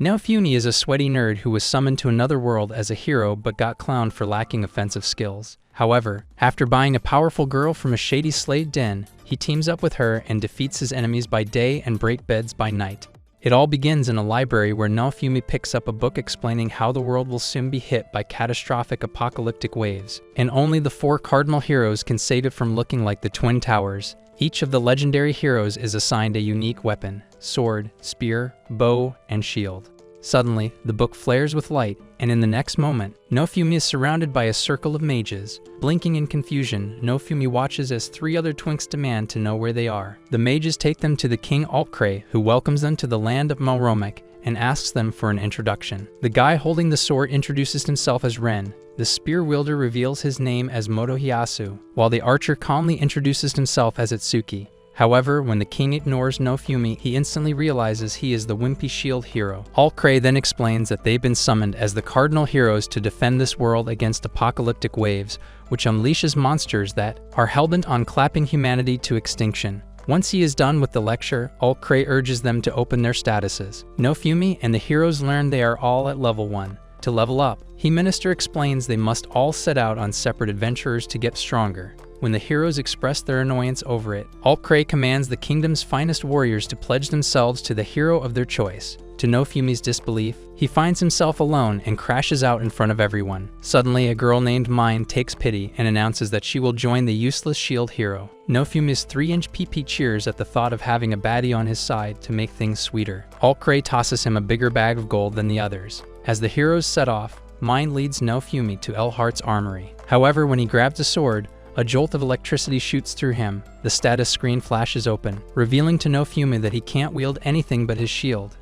Naofumi is a sweaty nerd who was summoned to another world as a hero but got clowned for lacking offensive skills. However, after buying a powerful girl from a shady slave den, he teams up with her and defeats his enemies by day and break beds by night. It all begins in a library where Naofumi picks up a book explaining how the world will soon be hit by catastrophic apocalyptic waves, and only the 4 cardinal heroes can save it from looking like the Twin Towers. Each of the legendary heroes is assigned a unique weapon: sword, spear, bow, and shield. Suddenly, the book flares with light, and in the next moment, Naofumi is surrounded by a circle of mages. Blinking in confusion, Naofumi watches as 3 other twinks demand to know where they are. The mages take them to the King Altkray, who welcomes them to the land of Malromek and asks them for an introduction. The guy holding the sword introduces himself as Ren. The spear wielder reveals his name as Motohiyasu, while the archer calmly introduces himself as Itsuki. However, when the king ignores Naofumi, he instantly realizes he is the wimpy shield hero. Altkray then explains that they've been summoned as the cardinal heroes to defend this world against apocalyptic waves, which unleashes monsters that are hell-bent on clapping humanity to extinction. Once he is done with the lecture, Altkray urges them to open their statuses. Naofumi and the heroes learn they are all at level 1. To level up, Minister explains they must all set out on separate adventures to get stronger. When the heroes express their annoyance over it, Altkray commands the kingdom's finest warriors to pledge themselves to the hero of their choice. To Naofumi's disbelief, he finds himself alone and crashes out in front of everyone. Suddenly, a girl named Mine takes pity and announces that she will join the useless shield hero. Naofumi's 3-inch PP cheers at the thought of having a baddie on his side to make things sweeter. Altkray tosses him a bigger bag of gold than the others. As the heroes set off, Mine leads Naofumi to Elhart's armory. However, when he grabs a sword, a jolt of electricity shoots through him. The status screen flashes open, revealing to Naofumi that he can't wield anything but his shield.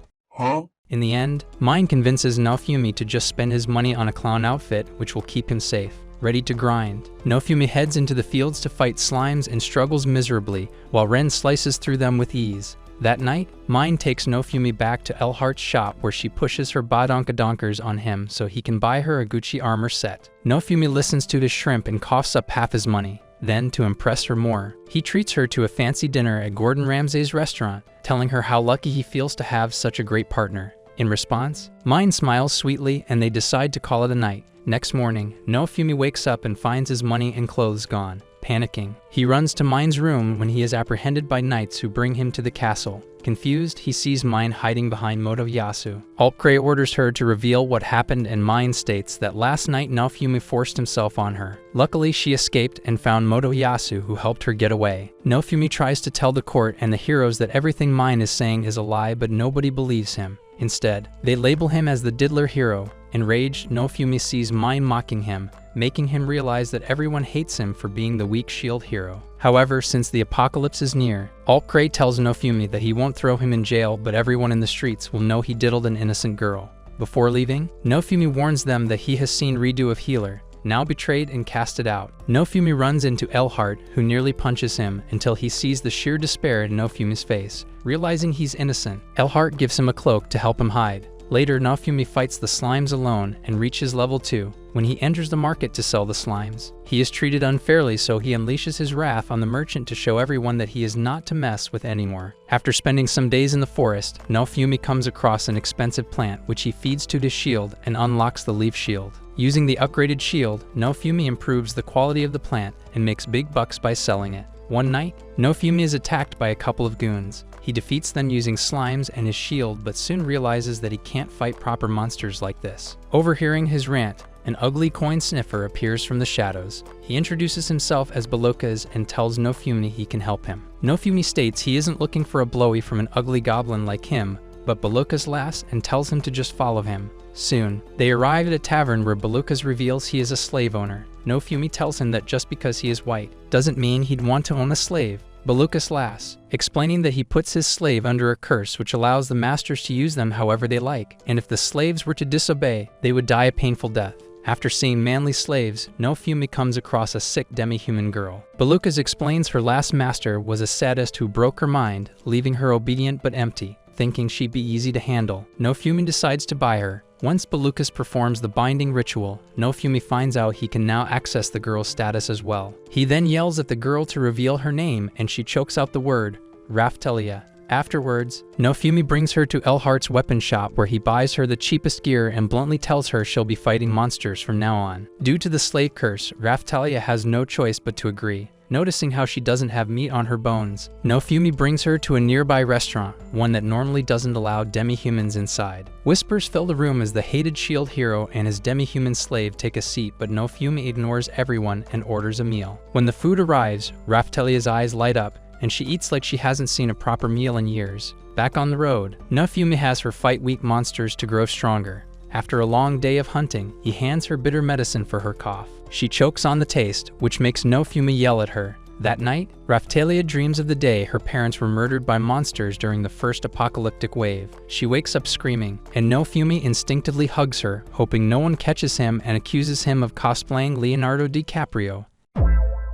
In the end, Mine convinces Naofumi to just spend his money on a clown outfit, which will keep him safe. Ready to grind, Naofumi heads into the fields to fight slimes and struggles miserably, while Ren slices through them with ease. That night, Mine takes Naofumi back to Elhart's shop where she pushes her badonkadonkers on him so he can buy her a Gucci armor set. Naofumi listens to the shrimp and coughs up half his money. Then, to impress her more, he treats her to a fancy dinner at Gordon Ramsay's restaurant, telling her how lucky he feels to have such a great partner. In response, Mine smiles sweetly and they decide to call it a night. Next morning, Naofumi wakes up and finds his money and clothes gone. Panicking, he runs to Mine's room when he is apprehended by knights who bring him to the castle. Confused, he sees Mine hiding behind Motohiyasu. Altkray orders her to reveal what happened and Mine states that last night Naofumi forced himself on her. Luckily, she escaped and found Motohiyasu, who helped her get away. Naofumi tries to tell the court and the heroes that everything Mine is saying is a lie, but nobody believes him. Instead, they label him as the diddler hero. Enraged, Naofumi sees Mine mocking him, making him realize that everyone hates him for being the weak shield hero. However, since the apocalypse is near, Altkray tells Naofumi that he won't throw him in jail, but everyone in the streets will know he diddled an innocent girl. Before leaving, Naofumi warns them that he has seen Redo of Healer, now betrayed and casted out. Naofumi runs into Elhart, who nearly punches him until he sees the sheer despair in Naofumi's face. Realizing he's innocent, Elhart gives him a cloak to help him hide. Later, Naofumi fights the slimes alone and reaches level 2. When he enters the market to sell the slimes, he is treated unfairly, so he unleashes his wrath on the merchant to show everyone that he is not to mess with anymore. After spending some days in the forest, Naofumi comes across an expensive plant which he feeds to his shield and unlocks the leaf shield. Using the upgraded shield, Naofumi improves the quality of the plant and makes big bucks by selling it. One night, Naofumi is attacked by a couple of goons. He defeats them using slimes and his shield, but soon realizes that he can't fight proper monsters like this. Overhearing his rant, an ugly coin sniffer appears from the shadows. He introduces himself as Belukas and tells Naofumi he can help him. Naofumi states he isn't looking for a blowy from an ugly goblin like him, but Belukas laughs and tells him to just follow him. Soon, they arrive at a tavern where Belukas reveals he is a slave owner. Naofumi tells him that just because he is white doesn't mean he'd want to own a slave. Belukas laughs, explaining that he puts his slave under a curse which allows the masters to use them however they like, and if the slaves were to disobey, they would die a painful death. After seeing manly slaves, Naofumi comes across a sick demi-human girl. Belukas explains her last master was a sadist who broke her mind, leaving her obedient but empty. Thinking she'd be easy to handle, Naofumi decides to buy her. Once Belukas performs the binding ritual, Naofumi finds out he can now access the girl's status as well. He then yells at the girl to reveal her name and she chokes out the word, Raftelia. Afterwards, Nofumi brings her to Elhart's weapon shop where he buys her the cheapest gear and bluntly tells her she'll be fighting monsters from now on. Due to the slave curse, Raphtalia has no choice but to agree. Noticing how she doesn't have meat on her bones, Nofumi brings her to a nearby restaurant, one that normally doesn't allow demi-humans inside. Whispers fill the room as the hated shield hero and his demi-human slave take a seat, but Nofumi ignores everyone and orders a meal. When the food arrives, Raphtalia's eyes light up, and she eats like she hasn't seen a proper meal in years. Back on the road, Nofumi has her fight weak monsters to grow stronger. After a long day of hunting, he hands her bitter medicine for her cough. She chokes on the taste, which makes Nofumi yell at her. That night, Raphtalia dreams of the day her parents were murdered by monsters during the first apocalyptic wave. She wakes up screaming, and Nofumi instinctively hugs her, hoping no one catches him and accuses him of cosplaying Leonardo DiCaprio.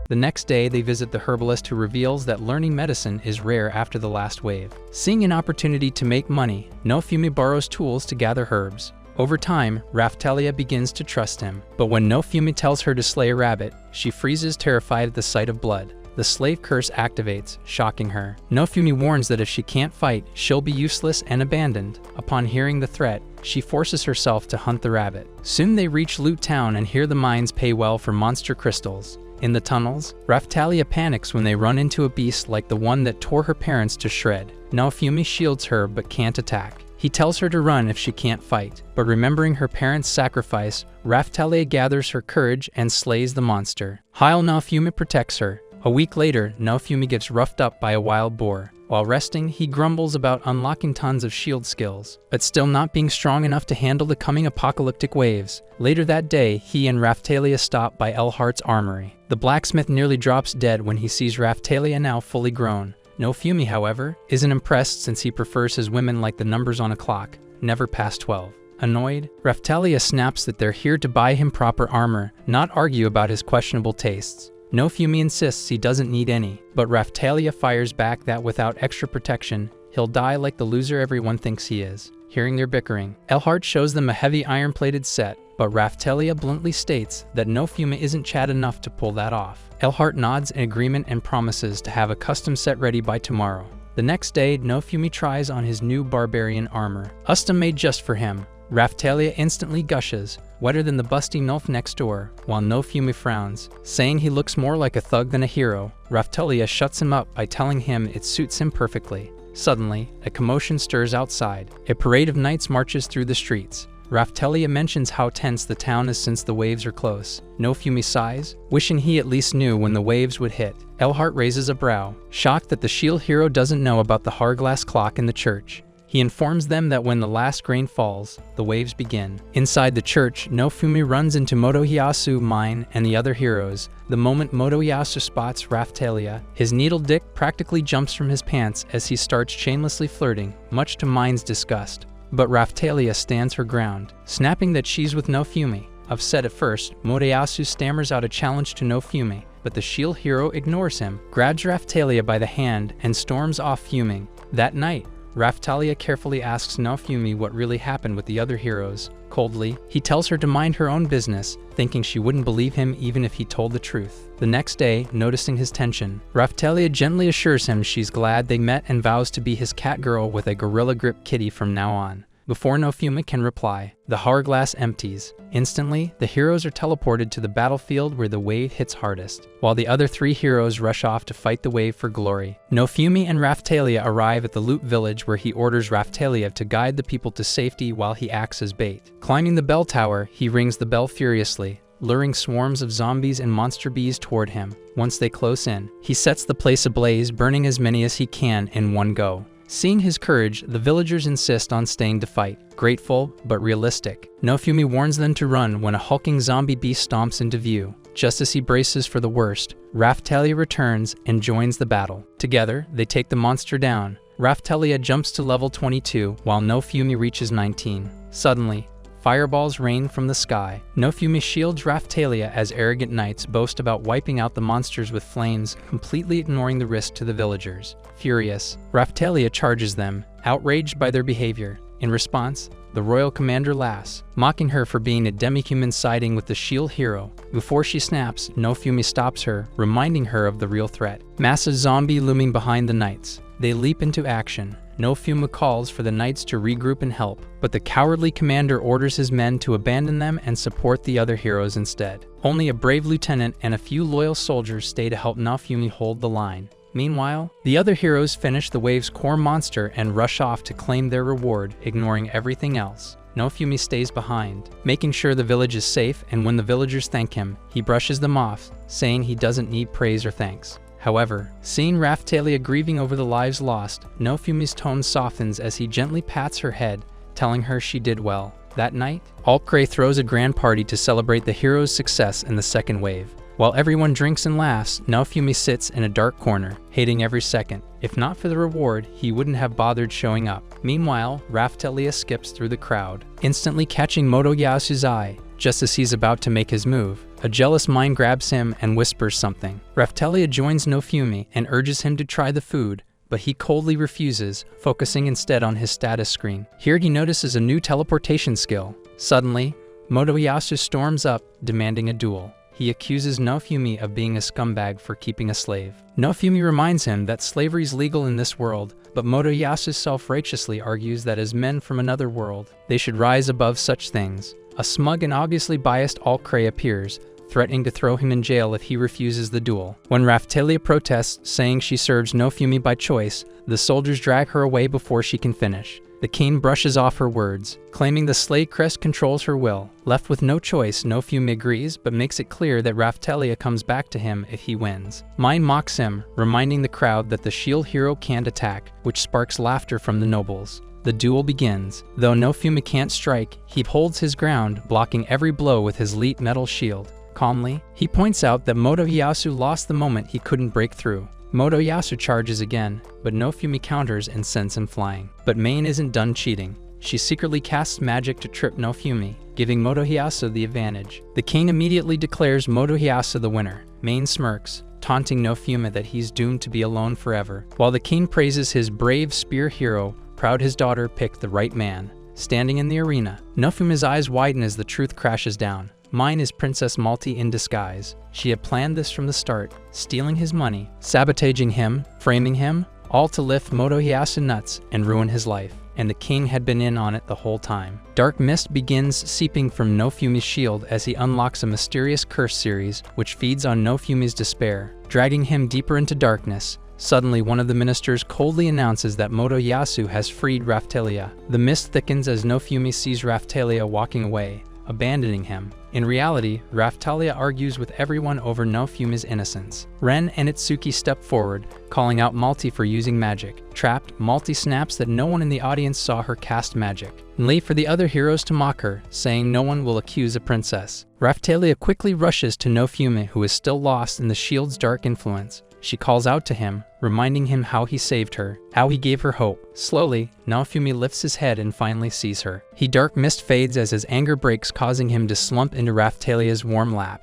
The next day, they visit the herbalist who reveals that learning medicine is rare after the last wave. Seeing an opportunity to make money, Nofumi borrows tools to gather herbs. Over time, Raphtalia begins to trust him, but when Nofumi tells her to slay a rabbit, she freezes terrified at the sight of blood. The slave curse activates, shocking her. Nofumi warns that if she can't fight, she'll be useless and abandoned. Upon hearing the threat, she forces herself to hunt the rabbit. Soon they reach Loot Town and hear the mines pay well for monster crystals. In the tunnels, Raphtalia panics when they run into a beast like the one that tore her parents to shred. Nofumi shields her but can't attack. He tells her to run if she can't fight, but remembering her parents' sacrifice, Raphtalia gathers her courage and slays the monster. While Nofumi protects her. A week later, Nofumi gets roughed up by a wild boar. While resting, he grumbles about unlocking tons of shield skills, but still not being strong enough to handle the coming apocalyptic waves. Later that day, he and Raphtalia stop by Elhart's armory. The blacksmith nearly drops dead when he sees Raphtalia now fully grown. Nofumi, however, isn't impressed since he prefers his women like the numbers on a clock, never past 12. Annoyed, Raphtalia snaps that they're here to buy him proper armor, not argue about his questionable tastes. Nofumi insists he doesn't need any, but Raphtalia fires back that without extra protection, he'll die like the loser everyone thinks he is. Hearing their bickering, Elhart shows them a heavy iron-plated set, but Raphtalia bluntly states that Nofumi isn't Chad enough to pull that off. Elhart nods in agreement and promises to have a custom set ready by tomorrow. The next day, Nofumi tries on his new barbarian armor, custom made just for him. Raphtalia instantly gushes, wetter than the busty Nulf next door, while Nofumi frowns, saying he looks more like a thug than a hero. Raphtalia shuts him up by telling him it suits him perfectly. Suddenly, a commotion stirs outside. A parade of knights marches through the streets. Raphtalia mentions how tense the town is since the waves are close. Nofumi sighs, wishing he at least knew when the waves would hit. Elhart raises a brow, shocked that the shield hero doesn't know about the Harglass clock in the church. He informs them that when the last grain falls, the waves begin. Inside the church, Nofumi runs into Motohiyasu, Mine, and the other heroes. The moment Motohiyasu spots Raphtalia, his needle dick practically jumps from his pants as he starts shamelessly flirting, much to Mine's disgust. But Raphtalia stands her ground, snapping that she's with Nofumi. Upset at first, Motohiyasu stammers out a challenge to Nofumi, but the shield hero ignores him, grabs Raphtalia by the hand, and storms off fuming. That night, Raphtalia carefully asks Nofumi what really happened with the other heroes. Coldly, he tells her to mind her own business, thinking she wouldn't believe him even if he told the truth. The next day, noticing his tension, Raphtalia gently assures him she's glad they met and vows to be his cat girl with a gorilla grip kitty from now on. Before Nofumi can reply, the hourglass empties. Instantly, the heroes are teleported to the battlefield where the wave hits hardest, while the other three heroes rush off to fight the wave for glory. Nofumi and Raphtalia arrive at the loot village where he orders Raphtalia to guide the people to safety while he acts as bait. Climbing the bell tower, he rings the bell furiously, luring swarms of zombies and monster bees toward him. Once they close in, he sets the place ablaze, burning as many as he can in one go. Seeing his courage, the villagers insist on staying to fight. Grateful, but realistic. Nofumi warns them to run when a hulking zombie beast stomps into view. Just as he braces for the worst, Raphtalia returns and joins the battle. Together, they take the monster down. Raphtalia jumps to level 22, while Nofumi reaches 19. Suddenly, fireballs rain from the sky. Nofumi shields Raphtalia as arrogant knights boast about wiping out the monsters with flames, completely ignoring the risk to the villagers. Furious, Raphtalia charges them, outraged by their behavior. In response, the royal commander laughs, mocking her for being a demi-human siding with the shield hero. Before she snaps, Nofumi stops her, reminding her of the real threat. Massive zombie looming behind the knights. They leap into action. Nofumi calls for the knights to regroup and help, but the cowardly commander orders his men to abandon them and support the other heroes instead. Only a brave lieutenant and a few loyal soldiers stay to help Nofumi hold the line. Meanwhile, the other heroes finish the wave's core monster and rush off to claim their reward, ignoring everything else. Nofumi stays behind, making sure the village is safe, and when the villagers thank him, he brushes them off, saying he doesn't need praise or thanks. However, seeing Raphtalia grieving over the lives lost, Nofumi's tone softens as he gently pats her head, telling her she did well. That night, Alcré throws a grand party to celebrate the hero's success in the second wave. While everyone drinks and laughs, Nofumi sits in a dark corner, hating every second. If not for the reward, he wouldn't have bothered showing up. Meanwhile, Raphtalia skips through the crowd, instantly catching Motoyasu's eye. Just as he's about to make his move, a jealous mind grabs him and whispers something. Raphtalia joins Nofumi and urges him to try the food, but he coldly refuses, focusing instead on his status screen. Here he notices a new teleportation skill. Suddenly, Motoyasu storms up, demanding a duel. He accuses Nofumi of being a scumbag for keeping a slave. Nofumi reminds him that slavery is legal in this world, but Motoyasu self-righteously argues that as men from another world, they should rise above such things. A smug and obviously biased Alcré appears, threatening to throw him in jail if he refuses the duel. When Raphtalia protests, saying she serves Nofumi by choice, the soldiers drag her away before she can finish. The king brushes off her words, claiming the slave crest controls her will. Left with no choice, Nofumi agrees, but makes it clear that Raphtalia comes back to him if he wins. Mine mocks him, reminding the crowd that the shield hero can't attack, which sparks laughter from the nobles. The duel begins. Though Nofumi can't strike, he holds his ground, blocking every blow with his leet metal shield. Calmly, he points out that Motoyasu lost the moment he couldn't break through. Motoyasu charges again, but Nofumi counters and sends him flying. But Main isn't done cheating. She secretly casts magic to trip Nofumi, giving Motoyasu the advantage. The king immediately declares Motoyasu the winner. Main smirks, taunting Nofumi that he's doomed to be alone forever. While the king praises his brave spear hero, proud his daughter picked the right man. Standing in the arena, Nofumi's eyes widen as the truth crashes down. Mine is Princess Melty in disguise. She had planned this from the start, stealing his money, sabotaging him, framing him, all to lift Motoyasu nuts and ruin his life. And the king had been in on it the whole time. Dark mist begins seeping from Nofumi's shield as he unlocks a mysterious curse series, which feeds on Nofumi's despair, dragging him deeper into darkness. Suddenly, one of the ministers coldly announces that Motoyasu has freed Raphtalia. The mist thickens as Nofumi sees Raphtalia walking away, abandoning him. In reality, Raphtalia argues with everyone over Nofumi's innocence. Ren and Itsuki step forward, calling out Melty for using magic. Trapped, Melty snaps that no one in the audience saw her cast magic, and leave for the other heroes to mock her, saying no one will accuse a princess. Raphtalia quickly rushes to Nofumi, who is still lost in the shield's dark influence. She calls out to him, reminding him how he saved her, how he gave her hope. Slowly, Nofumi lifts his head and finally sees her. Dark mist fades as his anger breaks, causing him to slump into Raphtalia's warm lap.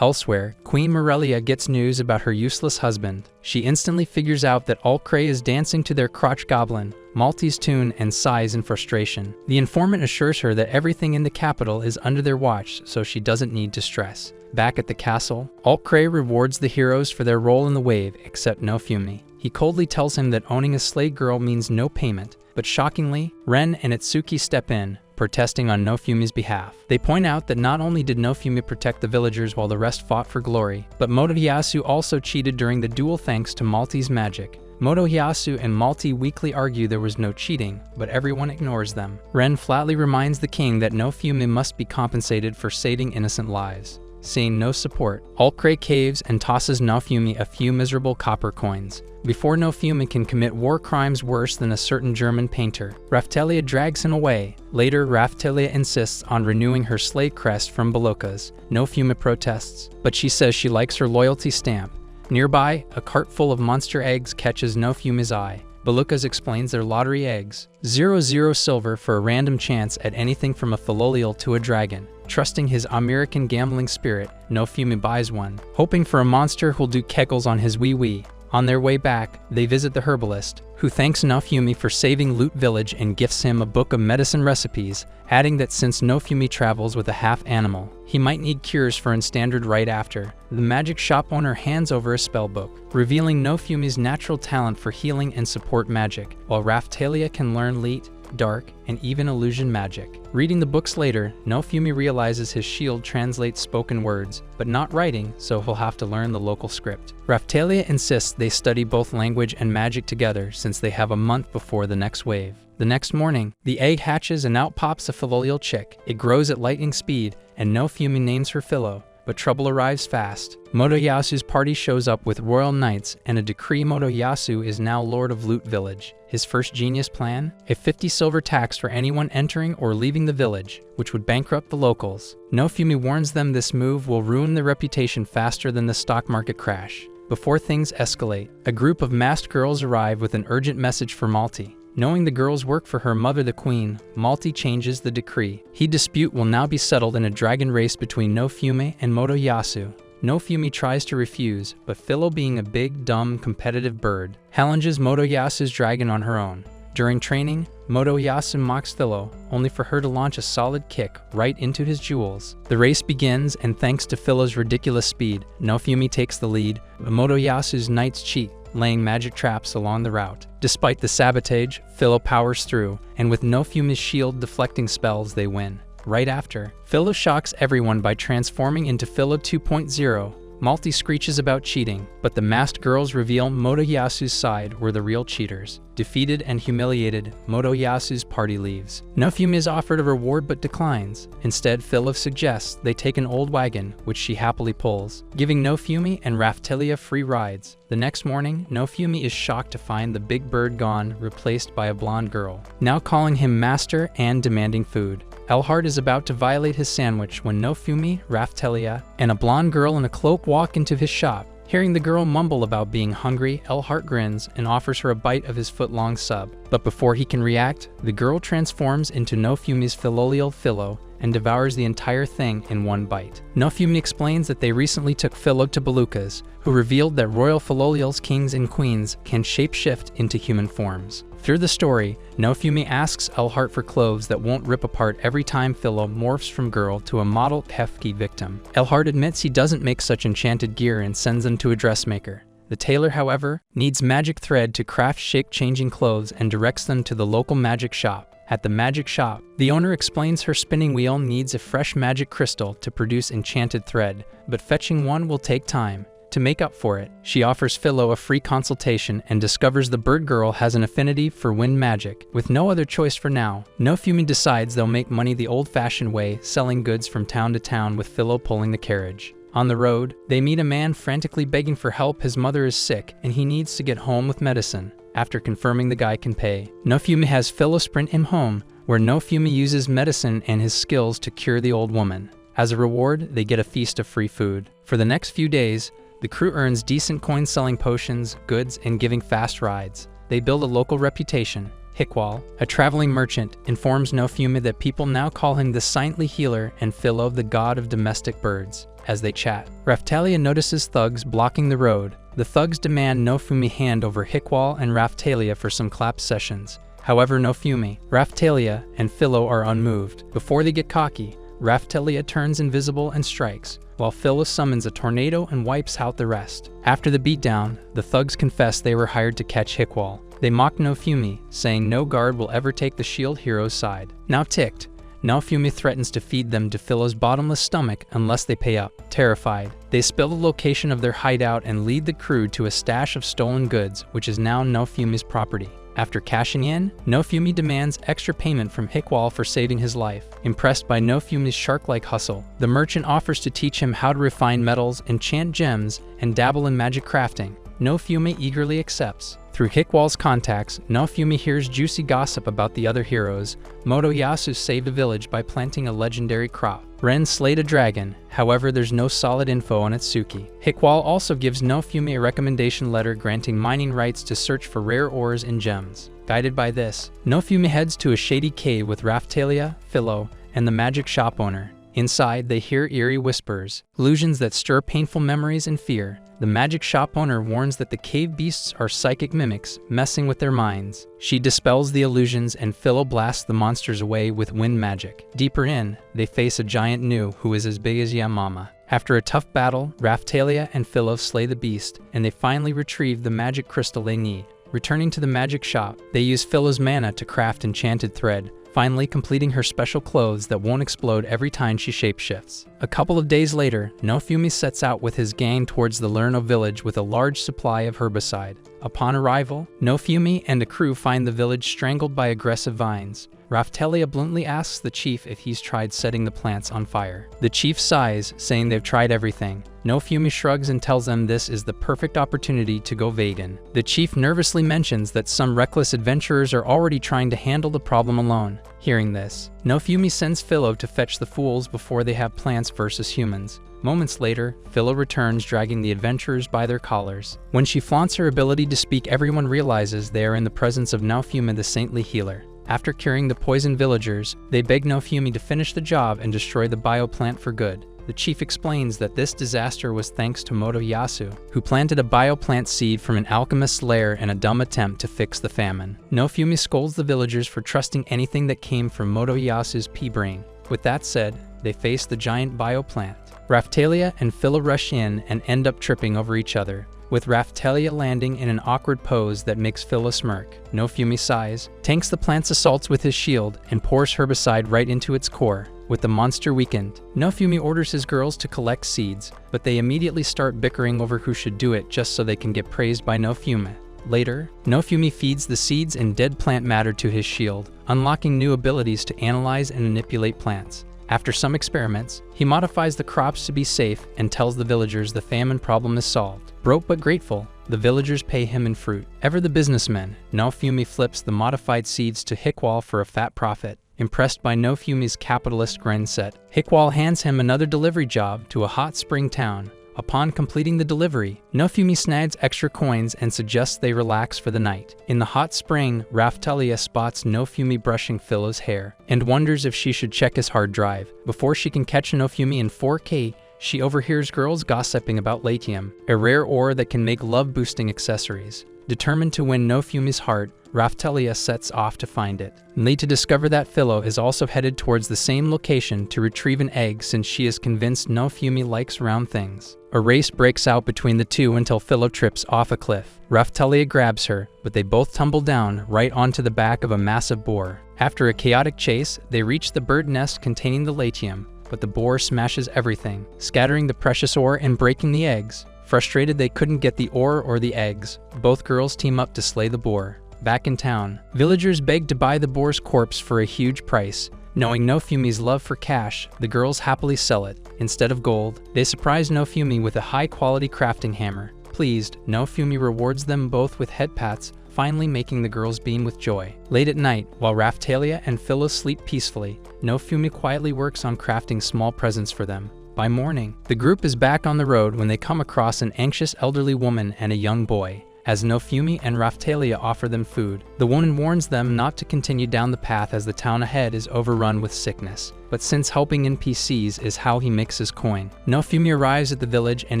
Elsewhere, Queen Morelia gets news about her useless husband. She instantly figures out that Alcré is dancing to their crotch goblin, Malty's tune, and sighs in frustration. The informant assures her that everything in the capital is under their watch, so she doesn't need to stress. Back at the castle, Alcré rewards the heroes for their role in the wave, except Nofumi. He coldly tells him that owning a slave girl means no payment, but shockingly, Ren and Itsuki step in, protesting on Nofumi's behalf. They point out that not only did Nofumi protect the villagers while the rest fought for glory, but Motoyasu also cheated during the duel thanks to Malty's magic. Motoyasu and Melty weakly argue there was no cheating, but everyone ignores them. Ren flatly reminds the king that Nofumi must be compensated for saving innocent lives. Seeing no support, Alcré caves and tosses Nofumi a few miserable copper coins. Before Nofumi can commit war crimes worse than a certain German painter, Raphtalia drags him away. Later, Raphtalia insists on renewing her slave crest from Beloka's. Nofumi protests, but she says she likes her loyalty stamp. Nearby, a cart full of monster eggs catches Nofumi's eye. Belukas explains their lottery eggs. 0 silver for a random chance at anything from a Filolial to a dragon. Trusting his American gambling spirit, Nofumi buys one, hoping for a monster who'll do kegels on his wee-wee. On their way back, they visit the herbalist, who thanks Nofumi for saving Loot Village and gifts him a book of medicine recipes, adding that since Nofumi travels with a half-animal, he might need cures for Instandard right after. The magic shop owner hands over a spellbook, revealing Nofumi's natural talent for healing and support magic, while Raphtalia can learn Leet, Dark, and even illusion magic. Reading the books later, Nofumi realizes his shield translates spoken words, but not writing, so he'll have to learn the local script. Raphtalia insists they study both language and magic together since they have a month before the next wave. The next morning, the egg hatches and out pops a Filolial chick. It grows at lightning speed, and Nofumi names her Filo. But trouble arrives fast. Motoyasu's party shows up with royal knights and a decree Motoyasu is now lord of Loot Village. His first genius plan? A 50 silver tax for anyone entering or leaving the village, which would bankrupt the locals. Nofumi warns them this move will ruin their reputation faster than the stock market crash. Before things escalate, a group of masked girls arrive with an urgent message for Melty. Knowing the girls work for her mother the queen, Melty changes the decree. He dispute will now be settled in a dragon race between Nofumi and Motoyasu. Nofumi tries to refuse, but Filo, being a big, dumb, competitive bird, challenges Motoyasu's dragon on her own. During training, Motoyasu mocks Filo, only for her to launch a solid kick right into his jewels. The race begins, and thanks to Filo's ridiculous speed, Nofumi takes the lead, but Motoyasu's knights cheat, laying magic traps along the route. Despite the sabotage, Filo powers through, and with Nofumi's shield deflecting spells, they win. Right after, Filo shocks everyone by transforming into Filo 2.0. Melty screeches about cheating, but the masked girls reveal Motoyasu's side were the real cheaters. Defeated and humiliated, Motoyasu's party leaves. Nofumi is offered a reward but declines. Instead, Filo suggests they take an old wagon, which she happily pulls, giving Nofumi and Raphtalia free rides. The next morning, Nofumi is shocked to find the big bird gone, replaced by a blonde girl, now calling him master and demanding food. Elhart is about to violate his sandwich when Nofumi, Raphtalia, and a blonde girl in a cloak walk into his shop. Hearing the girl mumble about being hungry, Elhart grins and offers her a bite of his foot-long sub. But before he can react, the girl transforms into Nofumi's Filolial Filo and devours the entire thing in one bite. Nofumi explains that they recently took Filo to Belucas, who revealed that royal Filolials, kings and queens, can shapeshift into human forms. Through the story, Nofumi asks Elhart for clothes that won't rip apart every time Filo morphs from girl to a model hefty victim. Elhart admits he doesn't make such enchanted gear and sends them to a dressmaker. The tailor, however, needs magic thread to craft shape-changing clothes and directs them to the local magic shop. At the magic shop, the owner explains her spinning wheel needs a fresh magic crystal to produce enchanted thread, but fetching one will take time. To make up for it, she offers Filo a free consultation and discovers the bird girl has an affinity for wind magic. With no other choice for now, Nofumi decides they'll make money the old-fashioned way, selling goods from town to town with Filo pulling the carriage. On the road, they meet a man frantically begging for help. His mother is sick, and he needs to get home with medicine. After confirming the guy can pay, Nofumi has Filo sprint him home, where Nofumi uses medicine and his skills to cure the old woman. As a reward, they get a feast of free food. For the next few days, the crew earns decent coins selling potions, goods, and giving fast rides. They build a local reputation. Hickwal, a traveling merchant, informs Nofumi that people now call him the saintly healer and Filo the god of domestic birds. As they chat, Raphtalia notices thugs blocking the road. The thugs demand Nofumi hand over Hickwal and Raphtalia for some clap sessions. However, Nofumi, Raphtalia, and Filo are unmoved. Before they get cocky, Raphtalia turns invisible and strikes, while Filo summons a tornado and wipes out the rest. After the beatdown, the thugs confess they were hired to catch Hickwal. They mock Nofumi, saying no guard will ever take the shield hero's side. Now ticked, Nofumi threatens to feed them to Filo's bottomless stomach unless they pay up. Terrified, they spill the location of their hideout and lead the crew to a stash of stolen goods, which is now Nofumi's property. After cashing in, Nofumi demands extra payment from Hickwal for saving his life. Impressed by Nofumi's shark-like hustle, the merchant offers to teach him how to refine metals, enchant gems, and dabble in magic crafting. Nofumi eagerly accepts. Through Hickwal's contacts, Nofumi hears juicy gossip about the other heroes. Motoyasu saved a village by planting a legendary crop. Ren slayed a dragon, however there's no solid info on Itsuki. Hickwal also gives Nofumi a recommendation letter granting mining rights to search for rare ores and gems. Guided by this, Nofumi heads to a shady cave with Raphtalia, Filo, and the magic shop owner. Inside, they hear eerie whispers, illusions that stir painful memories and fear. The magic shop owner warns that the cave beasts are psychic mimics, messing with their minds. She dispels the illusions and Filo blasts the monsters away with wind magic. Deeper in, they face a giant gnu who is as big as Yamama. After a tough battle, Raphtalia and Filo slay the beast, and they finally retrieve the magic crystal they need. Returning to the magic shop, they use Filo's mana to craft enchanted thread, finally completing her special clothes that won't explode every time she shapeshifts. A couple of days later, Nofumi sets out with his gang towards the Lerno village with a large supply of herbicide. Upon arrival, Nofumi and the crew find the village strangled by aggressive vines. Raphtalia bluntly asks the chief if he's tried setting the plants on fire. The chief sighs, saying they've tried everything. Nofumi shrugs and tells them this is the perfect opportunity to go vegan. The chief nervously mentions that some reckless adventurers are already trying to handle the problem alone. Hearing this, Nofumi sends Filo to fetch the fools before they have plants versus humans. Moments later, Filo returns dragging the adventurers by their collars. When she flaunts her ability to speak, everyone realizes they are in the presence of Nofumi the saintly healer. After curing the poisoned villagers, they beg Nofumi to finish the job and destroy the bioplant for good. The chief explains that this disaster was thanks to Motoyasu, who planted a bioplant seed from an alchemist's lair in a dumb attempt to fix the famine. Nofumi scolds the villagers for trusting anything that came from Motoyasu's pea-brain. With that said, they face the giant bioplant. Raphtalia and Filo rush in and end up tripping over each other, with Raphtalia landing in an awkward pose that makes Filo smirk. Nofumi sighs, tanks the plant's assaults with his shield, and pours herbicide right into its core. With the monster weakened, Nofumi orders his girls to collect seeds, but they immediately start bickering over who should do it just so they can get praised by Nofumi. Later, Nofumi feeds the seeds and dead plant matter to his shield, unlocking new abilities to analyze and manipulate plants. After some experiments, he modifies the crops to be safe and tells the villagers the famine problem is solved. Broke but grateful, the villagers pay him in fruit. Ever the businessman, Nofumi flips the modified seeds to Hickwall for a fat profit. Impressed by Nofumi's capitalist mindset, Hickwall hands him another delivery job to a hot spring town. Upon completing the delivery, Nofumi snags extra coins and suggests they relax for the night. In the hot spring, Raphtalia spots Nofumi brushing Filo's hair and wonders if she should check his hard drive. Before she can catch Nofumi in 4K, she overhears girls gossiping about latium, a rare ore that can make love-boosting accessories. Determined to win Nofumi's heart, Raphtalia sets off to find it, only to discover that Filo is also headed towards the same location to retrieve an egg since she is convinced Nofumi likes round things. A race breaks out between the two until Filo trips off a cliff. Raphtalia grabs her, but they both tumble down right onto the back of a massive boar. After a chaotic chase, they reach the bird nest containing the latium, but the boar smashes everything, scattering the precious ore and breaking the eggs. Frustrated they couldn't get the ore or the eggs, both girls team up to slay the boar. Back in town, villagers beg to buy the boar's corpse for a huge price. Knowing Nofumi's love for cash, the girls happily sell it. Instead of gold, they surprise Nofumi with a high-quality crafting hammer. Pleased, Nofumi rewards them both with head pats, finally making the girls beam with joy. Late at night, while Raphtalia and Filo sleep peacefully, Nofumi quietly works on crafting small presents for them. By morning, the group is back on the road when they come across an anxious elderly woman and a young boy. As Nofumi and Raphtalia offer them food, the woman warns them not to continue down the path as the town ahead is overrun with sickness. But since helping NPCs is how he makes his coin, Nofumi arrives at the village and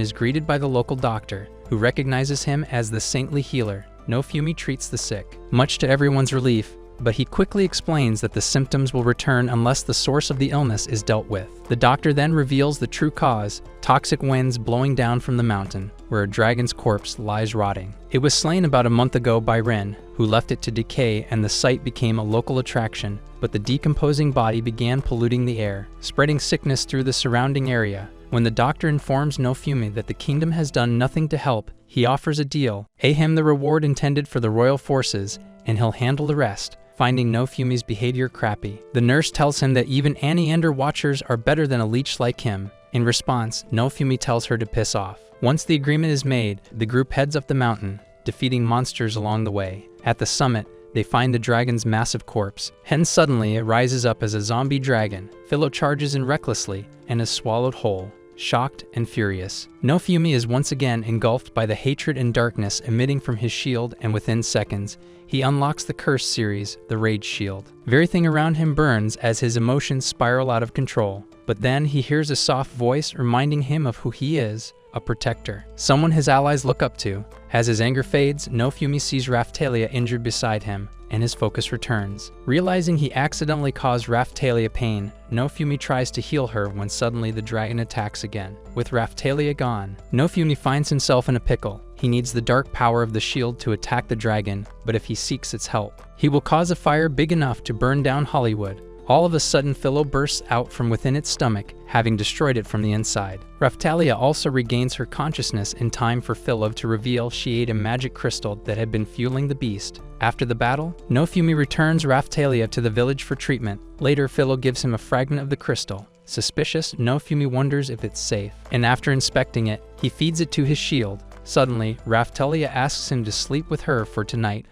is greeted by the local doctor, who recognizes him as the saintly healer. Nofumi treats the sick, much to everyone's relief, but he quickly explains that the symptoms will return unless the source of the illness is dealt with. The doctor then reveals the true cause: toxic winds blowing down from the mountain, where a dragon's corpse lies rotting. It was slain about a month ago by Ren, who left it to decay, and the site became a local attraction, but the decomposing body began polluting the air, spreading sickness through the surrounding area. When the doctor informs Nofumi that the kingdom has done nothing to help, he offers a deal: pay him the reward intended for the royal forces, and he'll handle the rest. Finding Nofumi's behavior crappy, the nurse tells him that even Ender watchers are better than a leech like him. In response, Nofumi tells her to piss off. Once the agreement is made, the group heads up the mountain, defeating monsters along the way. At the summit, they find the dragon's massive corpse. Hence suddenly it rises up as a zombie dragon. Filo charges in recklessly and is swallowed whole. Shocked and furious, Nofumi is once again engulfed by the hatred and darkness emitting from his shield, and within seconds, he unlocks the curse series, the Rage Shield. Everything around him burns as his emotions spiral out of control. But then he hears a soft voice reminding him of who he is. a protector, someone his allies look up to. As his anger fades, Nofumi sees Raphtalia injured beside him, and his focus returns. Realizing he accidentally caused Raphtalia pain, Nofumi tries to heal her when suddenly the dragon attacks again. With Raphtalia gone, Nofumi finds himself in a pickle. He needs the dark power of the shield to attack the dragon, but if he seeks its help, he will cause a fire big enough to burn down Hollywood. All of a sudden, Filo bursts out from within its stomach, having destroyed it from the inside. Raphtalia also regains her consciousness in time for Filo to reveal she ate a magic crystal that had been fueling the beast. After the battle, Nofumi returns Raphtalia to the village for treatment. Later, Filo gives him a fragment of the crystal. Suspicious, Nofumi wonders if it's safe, and after inspecting it, he feeds it to his shield. Suddenly, Raphtalia asks him to sleep with her for tonight.